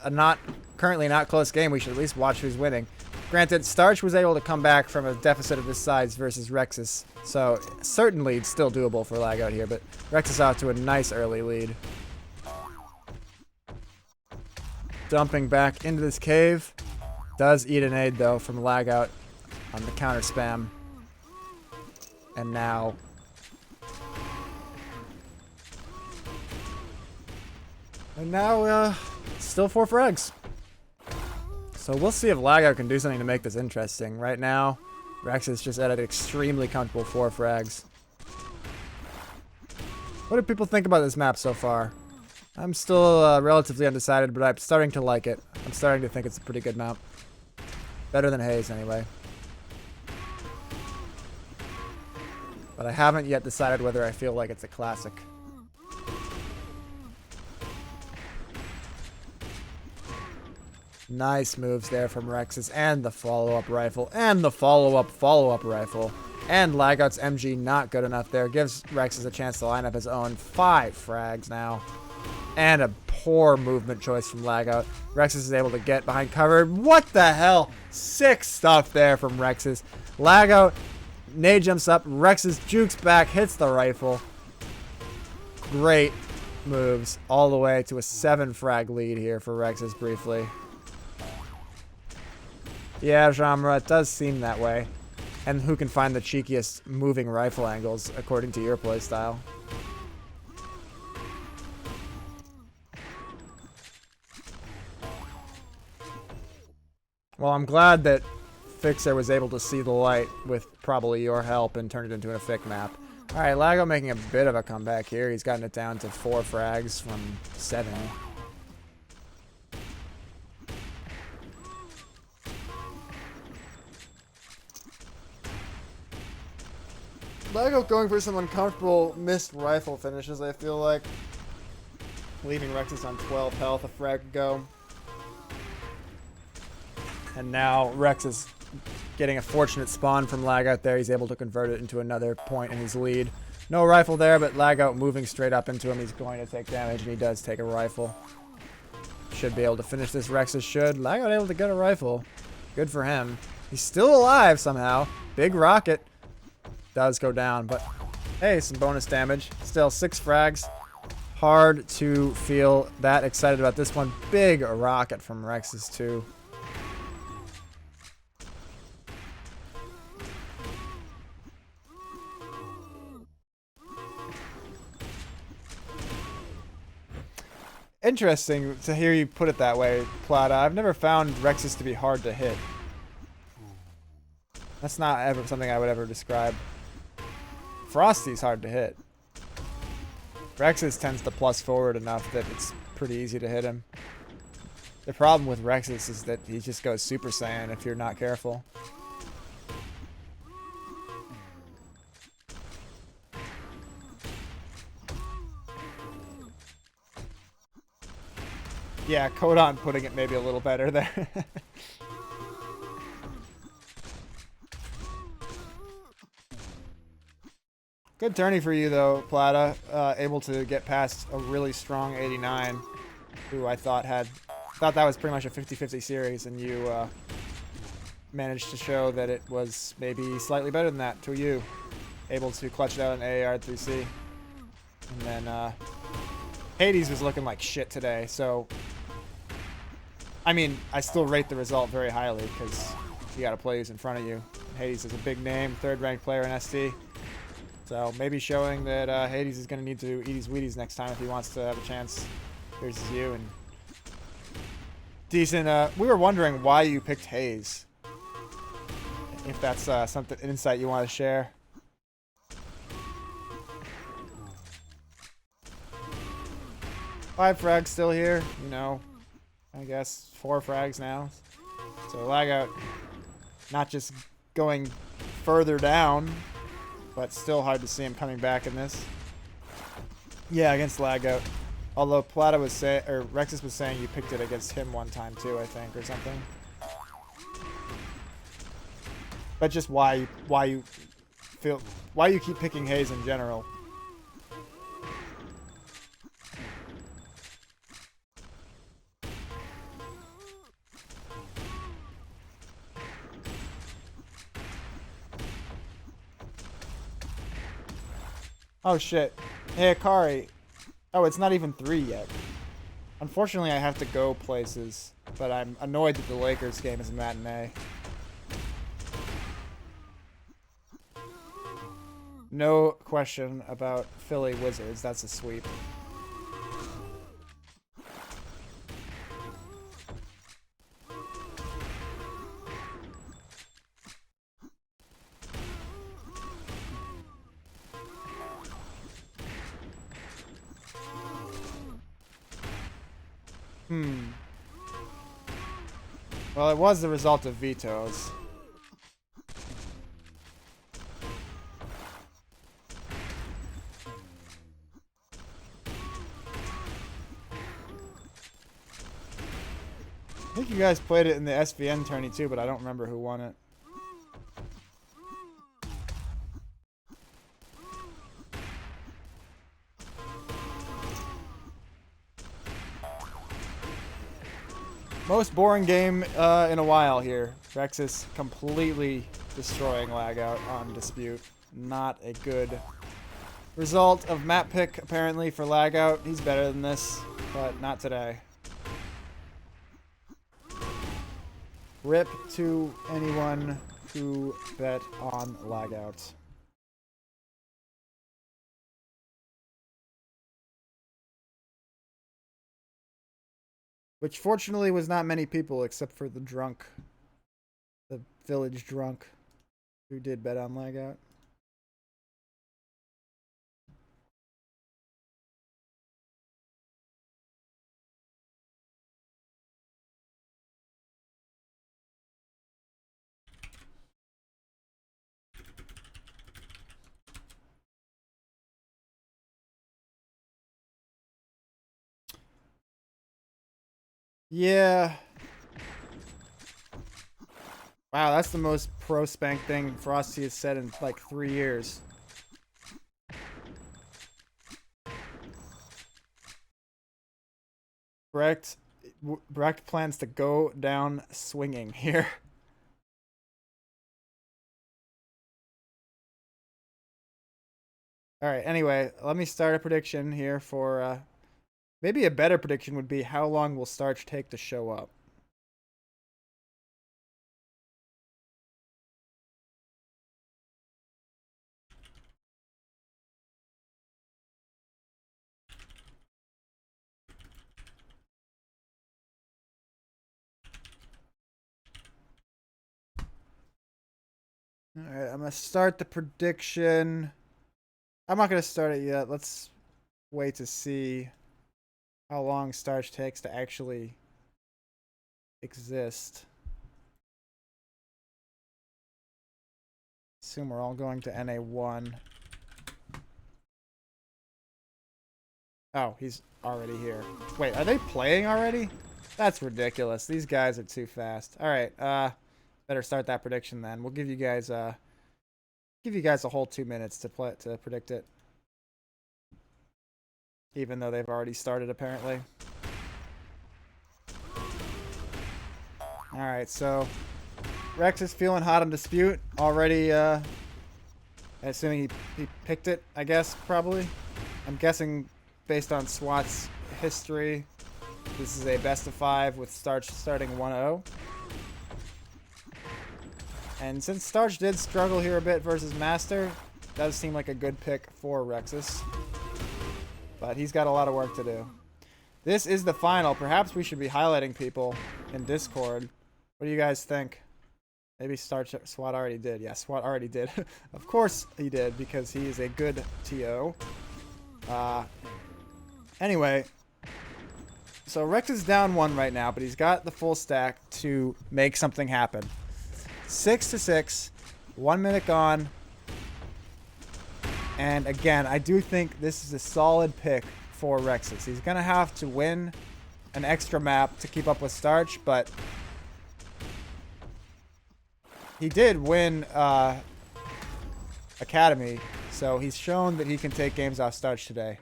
a currently not close game, we should at least watch who's winning. Granted, Starch was able to come back from a deficit of this size versus Rex's, so certainly it's still doable for lag out here, but Rex is out to a nice early lead. Dumping back into this cave. Does eat an aid, though, from lag out on the counter spam. And now still 4 frags. So we'll see if Lagout can do something to make this interesting. Right now, Rex is just at an extremely comfortable 4 frags. What do people think about this map so far? I'm still relatively undecided, but I'm starting to like it. I'm starting to think it's a pretty good map. Better than Hayes, anyway. But I haven't yet decided whether I feel like it's a classic. Nice moves there from Rex's, and the follow-up rifle, and the follow-up rifle. And Lagout's MG not good enough there. Gives Rex's a chance to line up his own 5 frags now. And a poor movement choice from Lagout. Rex's is able to get behind cover. What the hell? Sick stuff there from Rex's. Lagout, nade jumps up. Rex's jukes back, hits the rifle. Great moves all the way to a 7 frag lead here for Rex's briefly. Yeah, Jamra, it does seem that way. And who can find the cheekiest moving rifle angles according to your playstyle? Well, I'm glad that Fixer was able to see the light with probably your help and turn it into an effic map. Alright, Lago making a bit of a comeback here. He's gotten it down to 4 frags from 7. Lego going for some uncomfortable missed rifle finishes, I feel like. Leaving Rexus on 12 health a frag ago. And now Rex is getting a fortunate spawn from Lag out there. He's able to convert it into another point in his lead. No rifle there, but Lag out moving straight up into him. He's going to take damage, and he does take a rifle. Should be able to finish this. Rexus should. Lag out able to get a rifle. Good for him. He's still alive somehow. Big rocket does go down, but hey, some bonus damage. Still 6 frags. Hard to feel that excited about this one. Big rocket from Rexus too. Interesting to hear you put it that way, Plata. I've never found Rexus to be hard to hit. That's not ever something I would ever describe. Frosty's hard to hit. Rexus tends to plus forward enough that it's pretty easy to hit him. The problem with Rexus is that he just goes Super Saiyan if you're not careful. Yeah, Kodan putting it maybe a little better there. Good tourney for you though, Plata. Able to get past a really strong 89, who I thought that was pretty much a 50-50 series, and you managed to show that it was maybe slightly better than that to you. Able to clutch it out an AAR 3C. And then Hades was looking like shit today, so I mean, I still rate the result very highly because you got to play who's in front of you. Hades is a big name, 3rd ranked player in ST. So maybe showing that Hades is going to need to eat his Wheaties next time if he wants to have a chance versus you. And decent. We were wondering why you picked Hayes. If that's an insight you want to share. Five frags still here, you know. I guess 4 frags now. So Lag out, not just going further down, but still hard to see him coming back in this. Yeah, against Lag out. Although Plata was saying, or Rexus was saying you picked it against him one time too, I think, or something. But just why you keep picking Hayes in general. Oh shit. Hey Akari. Oh, it's not even 3 yet. Unfortunately, I have to go places, but I'm annoyed that the Lakers game is a matinee. No question about Philly Wizards. That's a sweep. Well, it was the result of vetoes. I think you guys played it in the SVN tourney too, but I don't remember who won it. Most boring game in a while here. Rexus completely destroying Lag out on Dispute. Not a good result of map pick, apparently, for Lag out. He's better than this, but not today. Rip to anyone who bet on Lag out. Which fortunately was not many people except for the drunk. The village drunk who did bet on Lag out. Yeah. Wow, that's the most pro spank thing Frosty has said in like 3 years. Brecht plans to go down swinging here. All right, anyway, let me start a prediction here for maybe a better prediction would be how long will Starch take to show up? All right, I'm going to start the prediction. I'm not going to start it yet. Let's wait to see how long Starch takes to actually exist. Assume we're all going to NA1. Oh, he's already here. Wait, are they playing already? That's ridiculous. These guys are too fast. All right, better start that prediction then. We'll give you guys a whole 2 minutes to predict it. Even though they've already started apparently. All right, so Rex is feeling hot on Dispute already. Assuming he picked it, I guess probably. I'm guessing based on SWAT's history, this is a best of 5 with Starch starting 1-0. And since Starch did struggle here a bit versus Master, it does seem like a good pick for Rexus. But he's got a lot of work to do. This is the final. Perhaps we should be highlighting people in Discord. What do you guys think? Maybe SWAT already did. Yeah, SWAT already did. Of course he did, because he is a good TO. Anyway, so Rex is down 1 right now, but he's got the full stack to make something happen. 6-6, 1 minute gone. And again, I do think this is a solid pick for Rexus. He's going to have to win an extra map to keep up with Starch, but he did win Academy, so he's shown that he can take games off Starch today.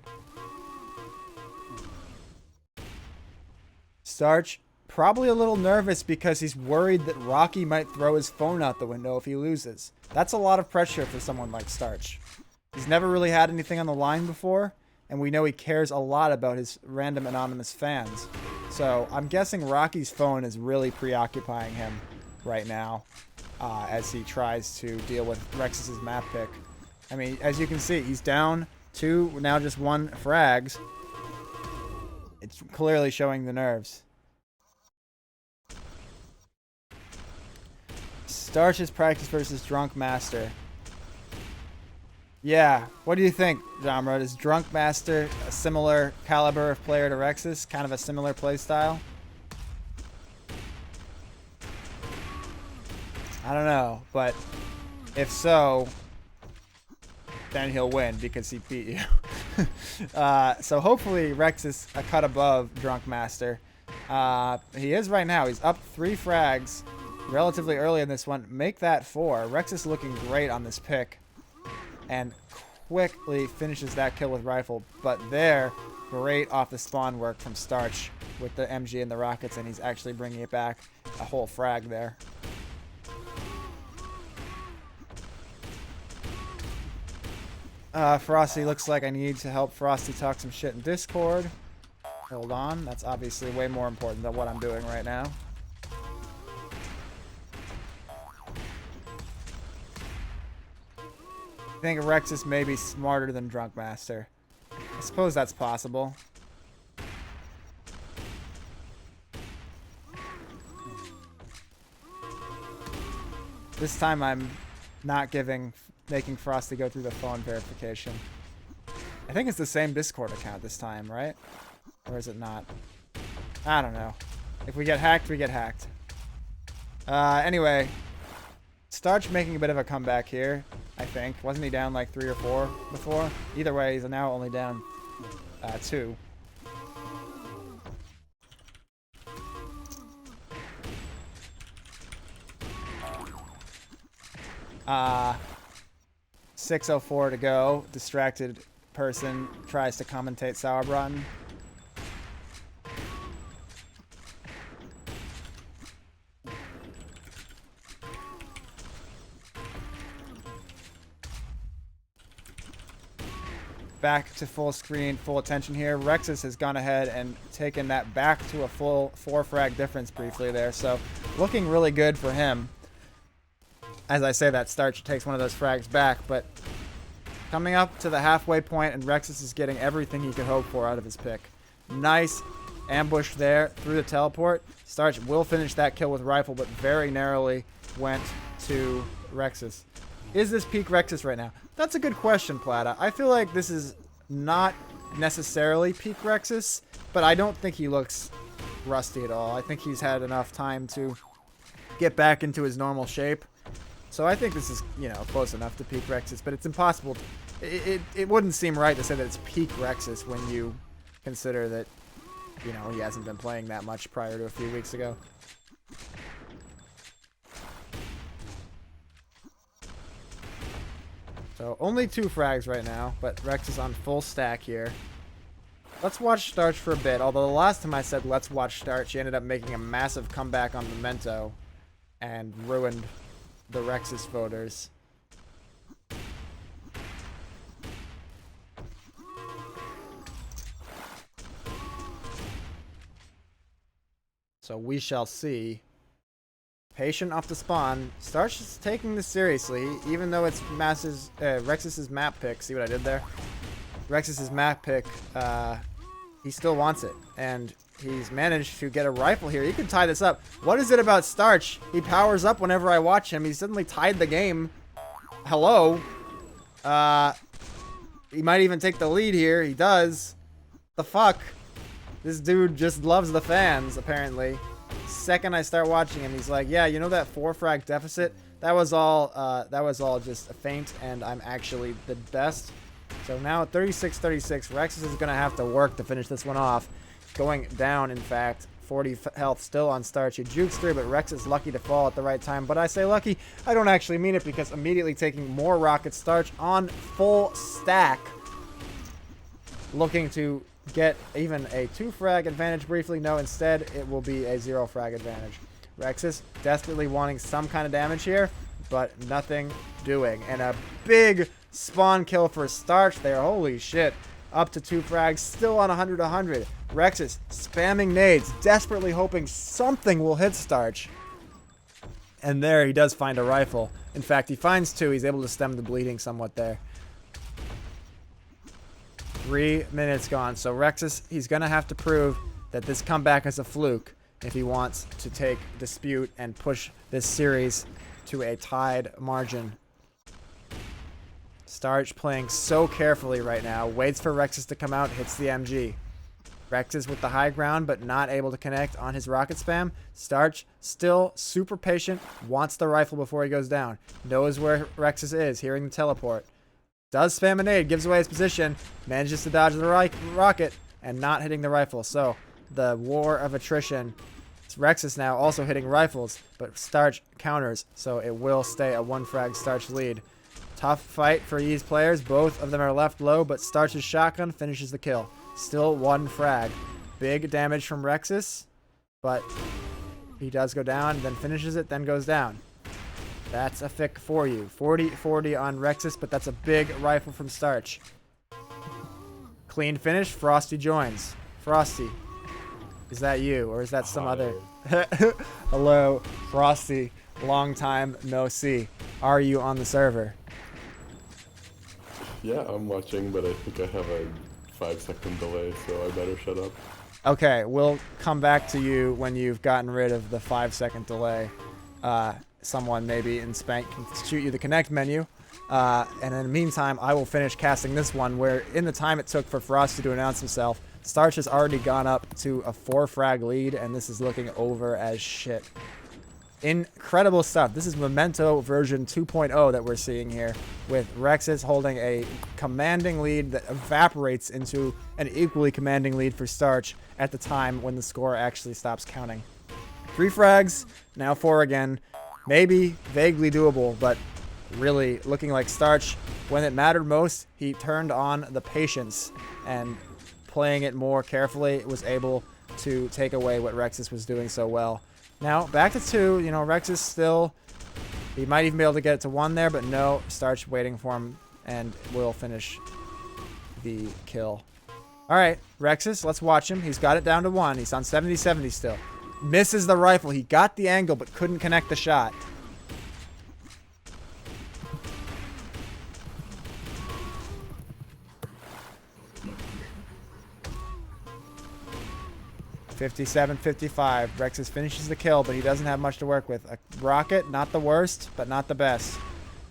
Starch probably a little nervous because he's worried that Rocky might throw his phone out the window if he loses. That's a lot of pressure for someone like Starch. He's never really had anything on the line before, and we know he cares a lot about his random anonymous fans. So I'm guessing Rocky's phone is really preoccupying him right now as he tries to deal with Rexus's map pick. I mean, as you can see, he's down 2, now just 1 frags. It's clearly showing the nerves. Starch's practice versus Drunk Master. Yeah, what do you think, Jamrud? Is Drunk Master a similar caliber of player to Rexus? Kind of a similar play style? I don't know, but if so, then he'll win because he beat you. So hopefully Rex is a cut above Drunk Master. He is right now. He's up 3 frags relatively early in this one. Make that 4. Rex is looking great on this pick and quickly finishes that kill with rifle. But there, great off the spawn work from Starch with the MG and the rockets, and he's actually bringing it back a whole frag there. Frosty, looks like I need to help Frosty talk some shit in Discord. Hold on, that's obviously way more important than what I'm doing right now. I think Rexus may be smarter than Drunk Master. I suppose that's possible. This time I'm not making Frosty go through the phone verification. I think it's the same Discord account this time, right? Or is it not? I don't know. If we get hacked, we get hacked. Anyway, Starch making a bit of a comeback here, I think. Wasn't he down like 3 or 4 before? Either way, he's now only down 2. 6:04 to go. Distracted person tries to commentate Sauerbraten. Back to full screen, full attention here. Rexus has gone ahead and taken that back to a full 4-frag difference briefly there. So looking really good for him. As I say that, Starch takes one of those frags back, but coming up to the halfway point, and Rexus is getting everything he could hope for out of his pick. Nice ambush there through the teleport. Starch will finish that kill with rifle, but very narrowly went to Rexus. Is this peak Rexus right now? That's a good question, Plata. I feel like this is not necessarily peak Rexus, but I don't think he looks rusty at all. I think he's had enough time to get back into his normal shape. So I think this is, you know, close enough to peak Rexus, but it's impossible. It wouldn't seem right to say that it's peak Rexus when you consider that, you know, he hasn't been playing that much prior to a few weeks ago. So only 2 frags right now, but Rex is on full stack here. Let's watch Starch for a bit, although the last time I said let's watch Starch, he ended up making a massive comeback on Memento and ruined the Rexus voters. So we shall see. Patient off the spawn. Starch is taking this seriously, even though it's Rexus's map pick. See what I did there? Rexus's map pick, he still wants it. And he's managed to get a rifle here. He could tie this up. What is it about Starch? He powers up whenever I watch him. He suddenly tied the game. Hello? He might even take the lead here. He does. The fuck? This dude just loves the fans, apparently. Second I start watching him, he's like, yeah, you know that 4-frag deficit? That was all just a feint, and I'm actually the best. So now at 36-36, Rexus is going to have to work to finish this one off. Going down, in fact. 40 health still on Starch. He jukes through, but Rex is lucky to fall at the right time. But I say lucky, I don't actually mean it, because immediately taking more rockets, Starch on full stack. Looking to get even a 2-frag advantage briefly. No, instead it will be a 0-frag advantage. Rexus desperately wanting some kind of damage here, but nothing doing. And a big spawn kill for Starch there. Holy shit. Up to 2 frags, still on 100-100. Rexus spamming nades, desperately hoping something will hit Starch. And there he does find a rifle. In fact, he finds 2. He's able to stem the bleeding somewhat there. 3 minutes gone. So Rexus, he's going to have to prove that this comeback is a fluke if he wants to take Dispute and push this series to a tied margin. Starch playing so carefully right now. Waits for Rexus to come out, hits the MG. Rexus with the high ground, but not able to connect on his rocket spam. Starch still super patient, wants the rifle before he goes down. Knows where Rexus is, hearing the teleport. Does spam a nade, gives away his position, manages to dodge the rocket, and not hitting the rifle. So, the war of attrition. It's Rexus now also hitting rifles, but Starch counters, so it will stay a 1-frag Starch lead. Tough fight for these players. Both of them are left low, but Starch's shotgun finishes the kill. Still 1 frag. Big damage from Rexus, but he does go down, then finishes it, then goes down. That's a fic for you. 40-40 on Rexus, but that's a big rifle from Starch. Clean finish. Frosty joins. Frosty, is that you, or is that some other? Hello, Frosty. Long time no see. Are you on the server? Yeah, I'm watching, but I think I have a 5-second delay, so I better shut up. Okay, we'll come back to you when you've gotten rid of the 5-second delay. Someone maybe in Spank can shoot you the connect menu. And in the meantime, I will finish casting this one, where in the time it took for Frosty to announce himself, Starch has already gone up to a 4-frag lead, and this is looking over as shit. Incredible stuff. This is Memento version 2.0 that we're seeing here, with Rexus holding a commanding lead that evaporates into an equally commanding lead for Starch at the time when the score actually stops counting. 3 frags, now 4 again. Maybe vaguely doable, but really looking like Starch. When it mattered most, he turned on the patience, and playing it more carefully was able to take away what Rexus was doing so well. Now, back to 2. You know, Rexus still... He might even be able to get it to 1 there, but no. Starch waiting for him, and will finish the kill. All right, Rexus, let's watch him. He's got it down to 1. He's on 70-70 still. Misses the rifle. He got the angle, but couldn't connect the shot. $57-55. Rexus finishes the kill, but he doesn't have much to work with. A rocket, not the worst, but not the best.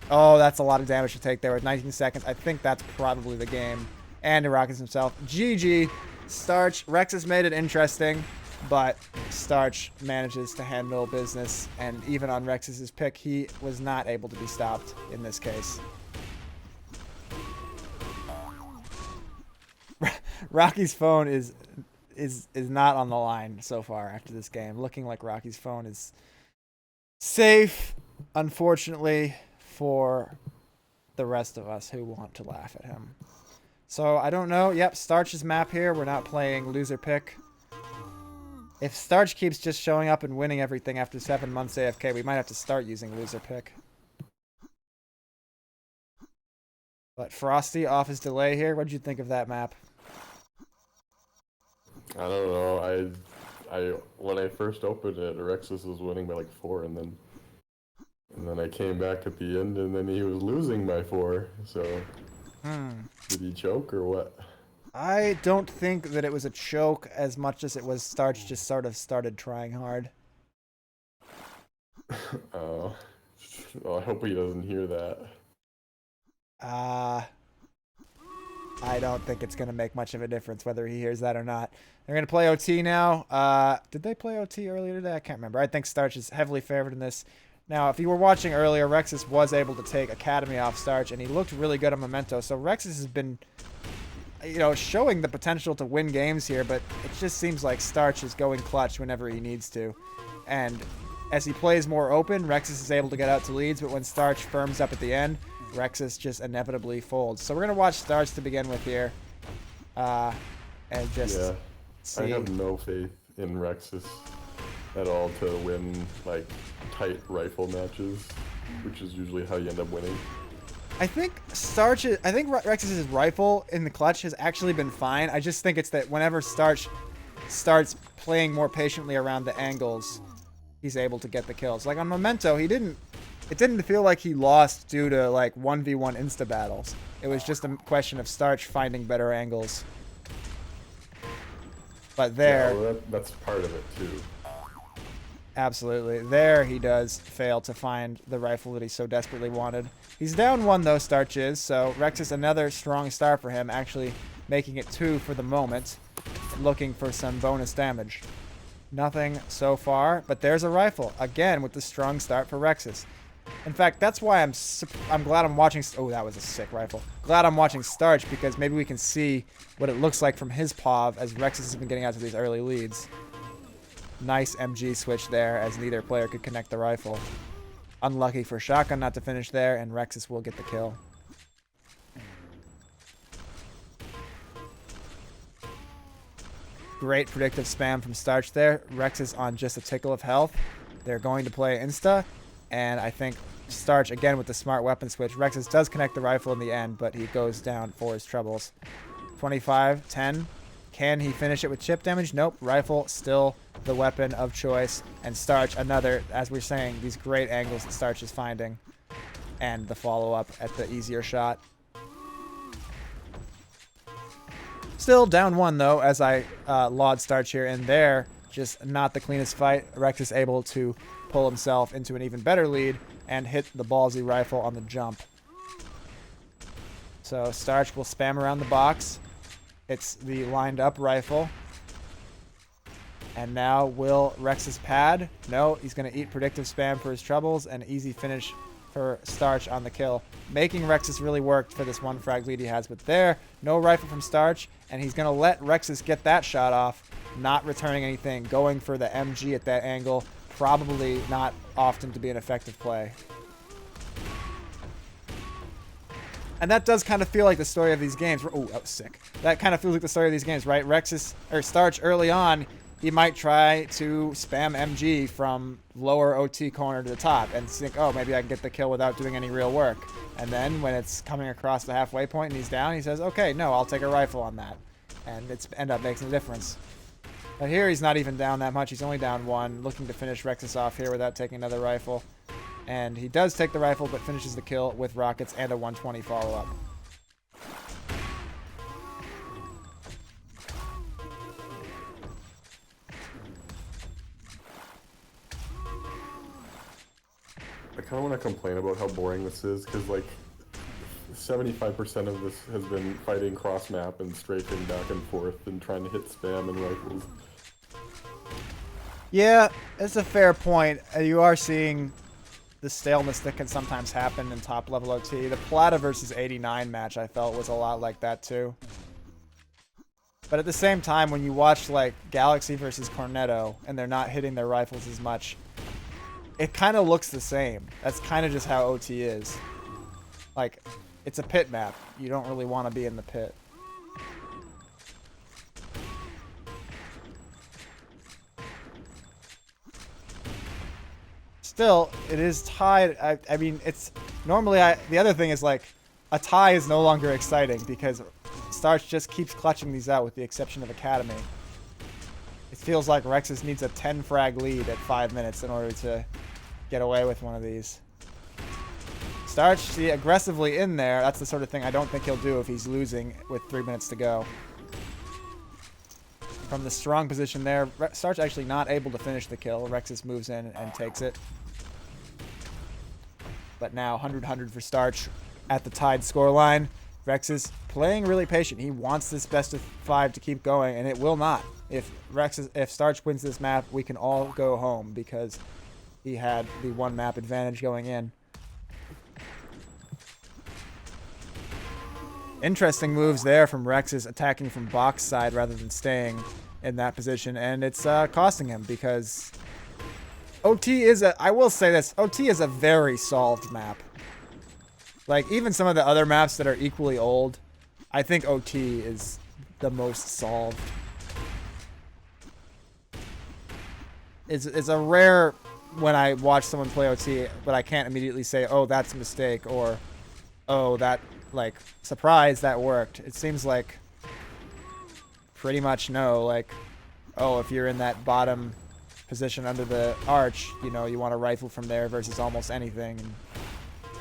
Oh, that's a lot of damage to take there with 19 seconds. I think that's probably the game. And he rockets himself. GG. Starch. Rexus made it interesting, but Starch manages to handle business. And even on Rexus's pick, he was not able to be stopped in this case. Rocky's phone is not on the line so far after this game. Looking like Rocky's phone is safe, unfortunately, for the rest of us who want to laugh at him. So, I don't know. Yep, Starch's map here. We're not playing loser pick. If Starch keeps just showing up and winning everything after 7 months AFK, we might have to start using loser pick. But Frosty off his delay here. What did you think of that map? I don't know. I when I first opened it, Rexus was winning by like 4, and then I came back at the end, and then he was losing by 4. So, did he choke or what? I don't think that it was a choke as much as it was Starch just sort of started trying hard. Oh, well, I hope he doesn't hear that. I don't think it's going to make much of a difference whether he hears that or not. They're going to play OT now. Did they play OT earlier today? I can't remember. I think Starch is heavily favored in this. Now, if you were watching earlier, Rexus was able to take Academy off Starch, and he looked really good on Memento. So Rexus has been, you know, showing the potential to win games here, but it just seems like Starch is going clutch whenever he needs to. And as he plays more open, Rexus is able to get out to leads, but when Starch firms up at the end, Rexus just inevitably folds. So we're going to watch Starch to begin with here. And just see. I have no faith in Rexus at all to win, like, tight rifle matches, which is usually how you end up winning. I think Rexus's rifle in the clutch has actually been fine. I just think it's that whenever Starch starts playing more patiently around the angles, he's able to get the kills. Like on Memento, it didn't feel like he lost due to like 1v1 insta battles. It was just a question of Starch finding better angles. But there, yeah, well, that's part of it too. Absolutely. There he does fail to find the rifle that he so desperately wanted. He's down 1 though, Starch is, so Rexus another strong start for him, actually making it 2 for the moment, looking for some bonus damage. Nothing so far, but there's a rifle, again with the strong start for Rexus. In fact, that's why I'm glad I'm watching... Oh, that was a sick rifle. Glad I'm watching Starch, because maybe we can see what it looks like from his POV as Rexus has been getting out to these early leads. Nice MG switch there, as neither player could connect the rifle. Unlucky for Shotgun not to finish there, and Rexus will get the kill. Great predictive spam from Starch there. Rexus on just a tickle of health. They're going to play Insta, and I think Starch, again with the smart weapon switch, Rexus does connect the rifle in the end, but he goes down for his troubles. 25-10. Can he finish it with chip damage? Nope. Rifle still the weapon of choice. And Starch, another, as we're saying, these great angles that Starch is finding. And the follow-up at the easier shot. Still down 1, though, as I laud Starch here. And there, just not the cleanest fight. Rexus able to pull himself into an even better lead and hit the ballsy rifle on the jump. So Starch will spam around the box. It's the lined up rifle. And now will Rexus pad? No, he's going to eat predictive spam for his troubles, and easy finish for Starch on the kill. Making Rexus really work for this 1 frag lead he has. But there, no rifle from Starch, and he's going to let Rexus get that shot off, not returning anything, going for the MG at that angle. Probably not often to be an effective play. And that does kind of feel like the story of these games. Oh, that was sick. That kind of feels like the story of these games, right? Starch early on, he might try to spam MG from lower OT corner to the top and think, oh, maybe I can get the kill without doing any real work. And then when it's coming across the halfway point and he's down, he says, okay, no, I'll take a rifle on that. And it's end up making a difference. But here he's not even down that much. He's only down 1, looking to finish Rexus off here without taking another rifle. And he does take the rifle, but finishes the kill with rockets and a 120 follow-up. I kind of want to complain about how boring this is, because like 75% of this has been fighting cross map and strafing back and forth and trying to hit spam and rifles. Yeah, it's a fair point. You are seeing the staleness that can sometimes happen in top level OT. The Plata versus 89 match I felt was a lot like that too. But at the same time, when you watch like Galaxy versus Cornetto and they're not hitting their rifles as much, it kind of looks the same. That's kind of just how OT is. Like, it's a pit map. You don't really want to be in the pit. Still, it is tied. I mean, it's normally the other thing is like a tie is no longer exciting because Starch just keeps clutching these out with the exception of Academy. It feels like Rexus needs a 10 frag lead at 5 minutes in order to get away with one of these. Starch, see, aggressively in there. That's the sort of thing I don't think he'll do if he's losing with 3 minutes to go. From the strong position there, Starch actually not able to finish the kill. Rexus moves in and takes it. But now 100-100 for Starch at the tied scoreline. Rexus playing really patient. He wants this best of 5 to keep going, and it will not. If Starch wins this map, we can all go home because he had the 1 map advantage going in. Interesting moves there from Rexus, attacking from box side rather than staying in that position, and it's costing him because OT is I will say this, OT is a very solved map. Like, even some of the other maps that are equally old, I think OT is the most solved. It's a rare when I watch someone play OT, but I can't immediately say, oh, that's a mistake, or, oh, that, like, surprise, that worked. It seems like pretty much no, like, oh, if you're in that bottom position under the arch, you know, you want to rifle from there versus almost anything,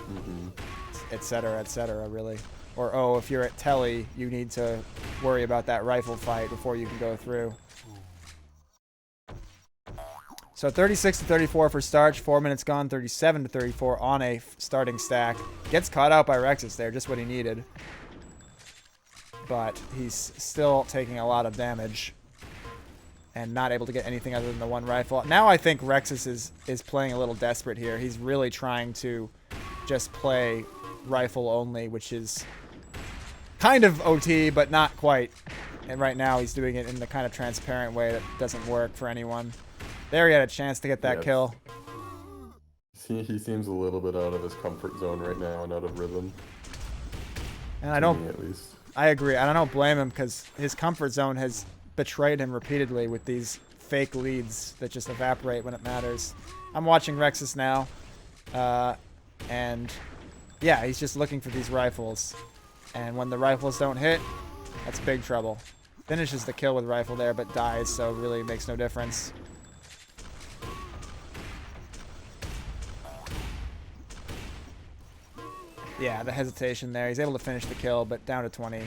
and et cetera, really. Or, oh, if you're at Telly, you need to worry about that rifle fight before you can go through. So 36-34 for Starch, 4 minutes gone, 37-34 on a starting stack. Gets caught out by Rexus there, just what he needed. But he's still taking a lot of damage and not able to get anything other than the 1 rifle. Now I think Rexus is playing a little desperate here. He's really trying to just play rifle only, which is kind of OT, but not quite. And right now he's doing it in the kind of transparent way that doesn't work for anyone. There he had a chance to get that kill. He seems a little bit out of his comfort zone right now and out of rhythm. And At least. I agree. I don't blame him because his comfort zone has betrayed him repeatedly with these fake leads that just evaporate when it matters. I'm watching Rexus now. And yeah, he's just looking for these rifles. And when the rifles don't hit, that's big trouble. Finishes the kill with rifle there, but dies, so really makes no difference. Yeah, the hesitation there. He's able to finish the kill, but down to 20.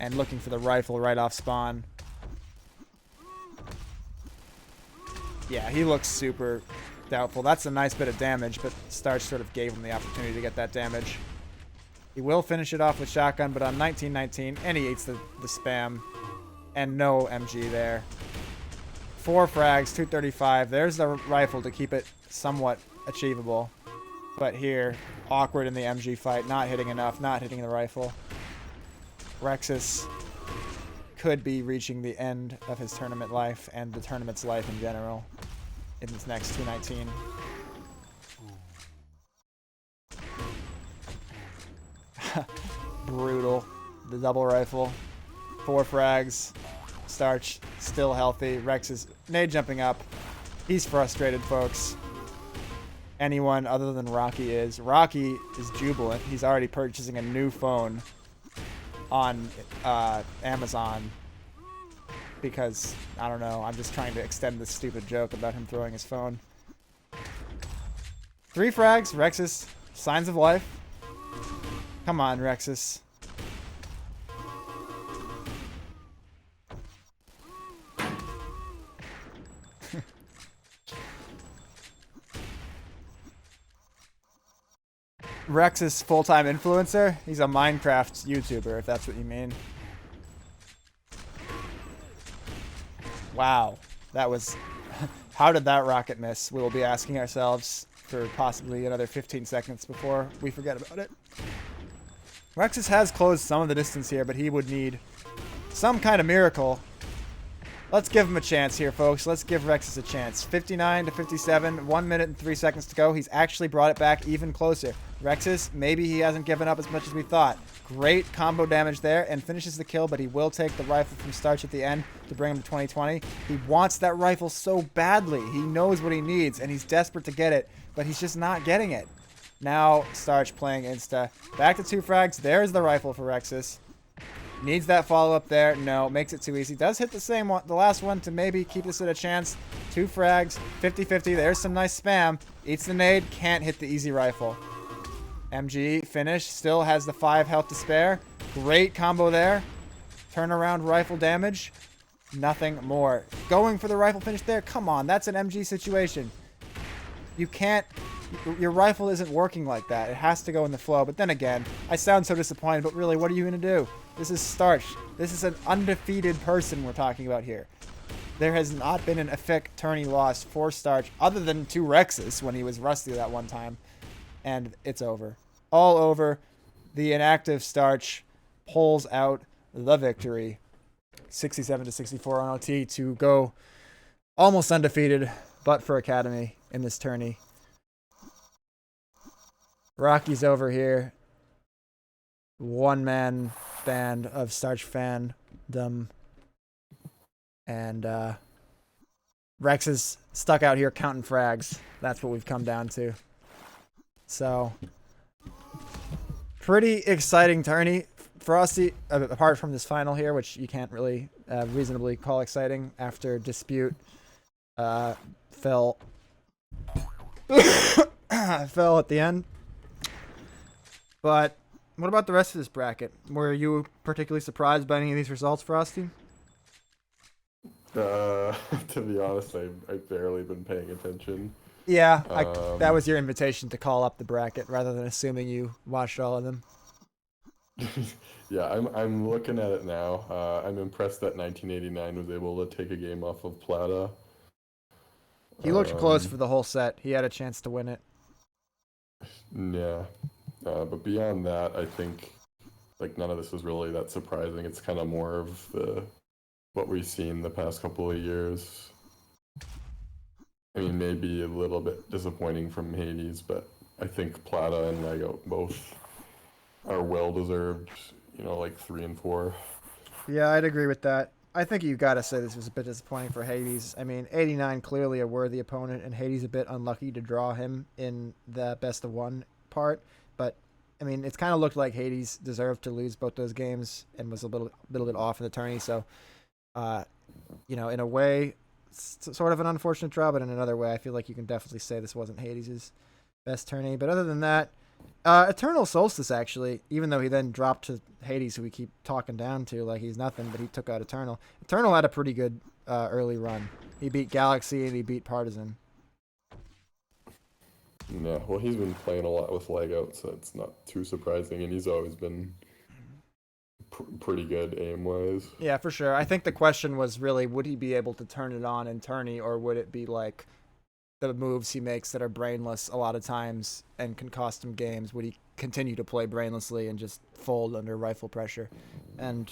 And looking for the rifle right off spawn. Yeah, he looks super doubtful. That's a nice bit of damage, but Starch sort of gave him the opportunity to get that damage. He will finish it off with shotgun, but on 19-19, and he eats the spam. And no MG there. 4 frags, 235. There's the rifle to keep it somewhat achievable. But here, awkward in the MG fight, not hitting enough, not hitting the rifle. Rexus could be reaching the end of his tournament life and the tournament's life in general in this next 219. brutal. The double rifle. 4 frags. Starch still healthy. Rex is nade jumping up. He's frustrated, folks. Anyone other than Rocky is. Rocky is jubilant. He's already purchasing a new phone on Amazon because, I don't know, I'm just trying to extend this stupid joke about him throwing his phone. 3 frags, Rexus. Signs of life. Come on, Rexus. Rexus full-time influencer? He's a Minecraft YouTuber, if that's what you mean. Wow. That was... How did that rocket miss? We will be asking ourselves for possibly another 15 seconds before we forget about it. Rexus has closed some of the distance here, but he would need some kind of miracle. Let's give him a chance here, folks. Let's give Rexus a chance. 59 to 57, 1 minute and 3 seconds to go. He's actually brought it back even closer. Rexus, maybe he hasn't given up as much as we thought. Great combo damage there and finishes the kill, but he will take the rifle from Starch at the end to bring him to 2020. He wants that rifle so badly. He knows what he needs, and he's desperate to get it, but he's just not getting it. Now, Starch playing Insta. Back to 2 frags. There's the rifle for Rexus. Needs that follow-up there. No, makes it too easy. Does hit the same one, the last one to maybe keep this at a chance. 2 frags, 50-50. There's some nice spam. Eats the nade, can't hit the easy rifle. MG, finish. Still has the 5 health to spare. Great combo there. Turnaround rifle damage. Nothing more. Going for the rifle finish there. Come on, that's an MG situation. You can't... Your rifle isn't working like that. It has to go in the flow. But then again, I sound so disappointed, but really, what are you going to do? This is Starch. This is an undefeated person we're talking about here. There has not been an effic tourney loss for Starch other than to Rexus when he was rusty that one time. And it's over. All over. The inactive Starch pulls out the victory. 67 to 64 on OT to go almost undefeated, but for Academy in this tourney. Rocky's over here. One-man band of Starch fandom. And Rex is stuck out here counting frags. That's what we've come down to. So, pretty exciting tourney. Frosty, apart from this final here, which you can't really reasonably call exciting after Dispute fell fell at the end. But what about the rest of this bracket? Were you particularly surprised by any of these results, Frosty? To be honest, I've barely been paying attention. Yeah, that was your invitation to call up the bracket rather than assuming you watched all of them. Yeah, I'm looking at it now. I'm impressed that 1989 was able to take a game off of Plata. He looked close for the whole set. He had a chance to win it. Yeah. But beyond that, I think like none of this is really that surprising. It's kind of more of what we've seen the past couple of years. I mean, maybe a little bit disappointing from Hades, but I think Plata and Lego both are well-deserved, like 3 and 4. Yeah, I'd agree with that. I think you've got to say this was a bit disappointing for Hades. I mean, 89 clearly a worthy opponent, and Hades a bit unlucky to draw him in the best-of-1 part. But, I mean, it's kind of looked like Hades deserved to lose both those games and was a little bit off in the tourney. So, in a way, it's sort of an unfortunate draw, but in another way, I feel like you can definitely say this wasn't Hades' best tourney. But other than that, Eternal Solstice, actually, even though he then dropped to Hades, who we keep talking down to like he's nothing, but he took out Eternal. Eternal had a pretty good early run. He beat Galaxy and he beat Partisan. Yeah, well, he's been playing a lot with leg out, so it's not too surprising, and he's always been pretty good aim-wise. Yeah, for sure. I think the question was really, would he be able to turn it on in tourney, or would it be like the moves he makes that are brainless a lot of times and can cost him games? Would he continue to play brainlessly and just fold under rifle pressure? And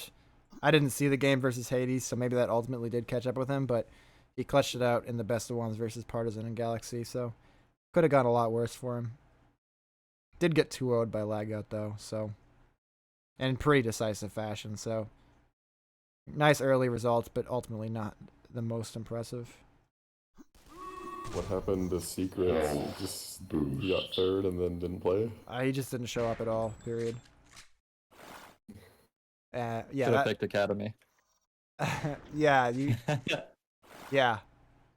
I didn't see the game versus Hades, so maybe that ultimately did catch up with him, but he clutched it out in the best of ones versus Partisan and Galaxy, so could have gone a lot worse for him. Did get 2-0'd by Lagout, though, so in pretty decisive fashion. So nice early results, but ultimately not the most impressive. What happened to Secrets? He got third and then didn't play. He just didn't show up at all. Period. Yeah, Should have picked Academy. yeah, yeah,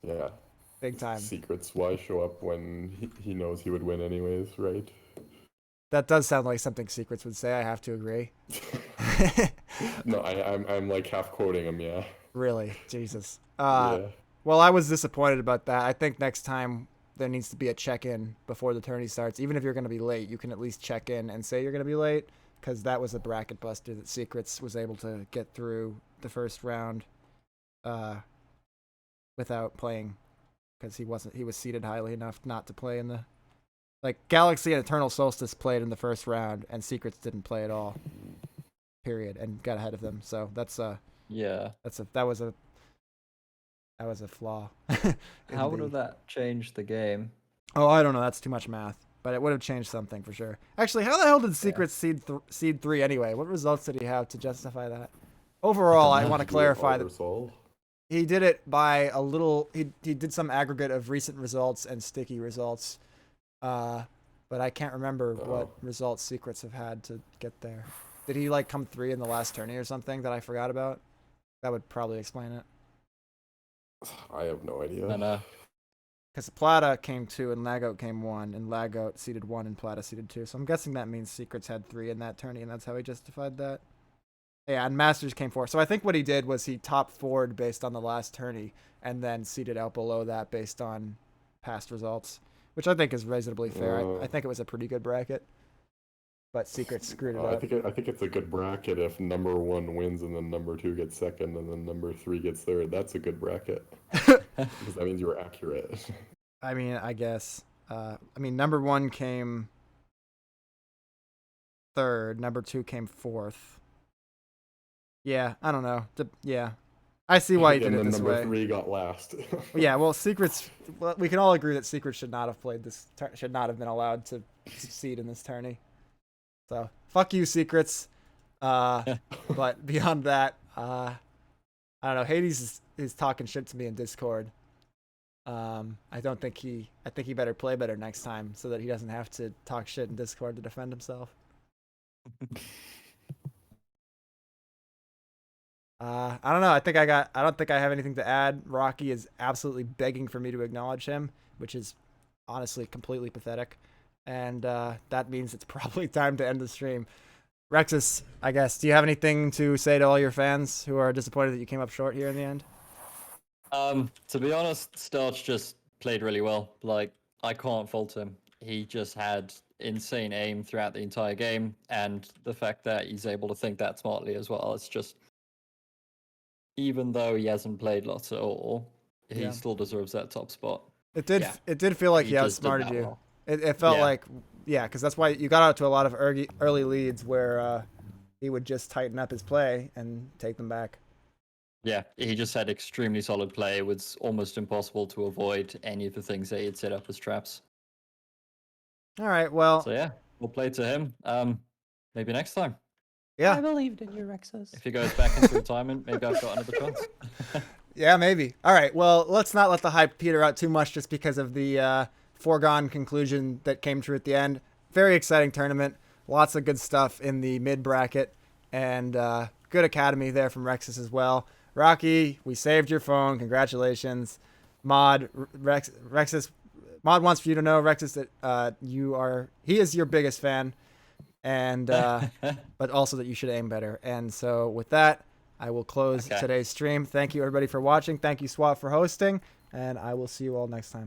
Yeah. big time. Secrets. Why show up when he knows he would win anyways, right? That does sound like something Secrets would say. I have to agree. No, I'm like half quoting him. Yeah. Really, Jesus. Yeah. Well, I was disappointed about that. I think next time there needs to be a check-in before the tourney starts. Even if you're going to be late, you can at least check in and say you're going to be late, because that was a bracket buster that Secrets was able to get through the first round without playing, because he was seated highly enough not to play in the, like, Galaxy and Eternal Solstice played in the first round and Secrets didn't play at all. Period, and got ahead of them. So that was a flaw. How would have that changed the game? Oh, I don't know. That's too much math, but it would have changed something for sure. Actually, how the hell did Secret seed 3 anyway? What results did he have to justify that? Overall, I want to clarify that he did it by a little. He did some aggregate of recent results and sticky results, but I can't remember what results Secrets have had to get there. Did he like come 3 in the last tourney or something that I forgot about? That would probably explain it. I have no idea. I know. Because Plata came 2 and Lagout came 1, and Lagout seeded 1 and Plata seeded 2. So I'm guessing that means Secrets had 3 in that tourney, and that's how he justified that. Yeah, and Masters came 4. So I think what he did was he top 4'd based on the last tourney, and then seeded out below that based on past results, which I think is reasonably fair. I think it was a pretty good bracket. But Secret screwed it up. I think it's a good bracket if number 1 wins and then number 2 gets second and then number 3 gets third. That's a good bracket. Because that means you were accurate. I mean, I guess. Number 1 came 3rd. Number 2 came 4th. Yeah, I don't know. Yeah. I see why you did it this way. And number 3 got last. Yeah, well, Secrets. Well, we can all agree that Secrets should not have played this. Should not have been allowed to succeed in this tourney. So fuck you, Secrets. But beyond that, I don't know. Hades is talking shit to me in Discord. I think he better play better next time so that he doesn't have to talk shit in Discord to defend himself. I don't know. I don't think I have anything to add. Rocky is absolutely begging for me to acknowledge him, which is honestly completely pathetic. And that means it's probably time to end the stream. Rexus, I guess, do you have anything to say to all your fans who are disappointed that you came up short here in the end? To be honest, Starch just played really well. Like, I can't fault him. He just had insane aim throughout the entire game, and the fact that he's able to think that smartly as well, it's just, even though he hasn't played lots at all, he still deserves that top spot. It did feel like he outsmarted you. Well. It felt like, because that's why you got out to a lot of early leads where he would just tighten up his play and take them back. Yeah, he just had extremely solid play. It was almost impossible to avoid any of the things that he had set up as traps. All right, well. So yeah, we'll play to him. Maybe next time. Yeah. I believed in you, Rexus. If he goes back into retirement, maybe I've got another chance. Yeah, maybe. All right, well, let's not let the hype peter out too much just because of the foregone conclusion that came true at the end. Very exciting tournament. Lots of good stuff in the mid bracket, and good academy there from Rexus as well. Rocky, we saved your phone. Congratulations. Rexus, Mod wants for you to know, Rexus, that he is your biggest fan, and but also that you should aim better. And so with that, I will close today's stream. Thank you everybody for watching. Thank you Swap for hosting, and I will see you all next time.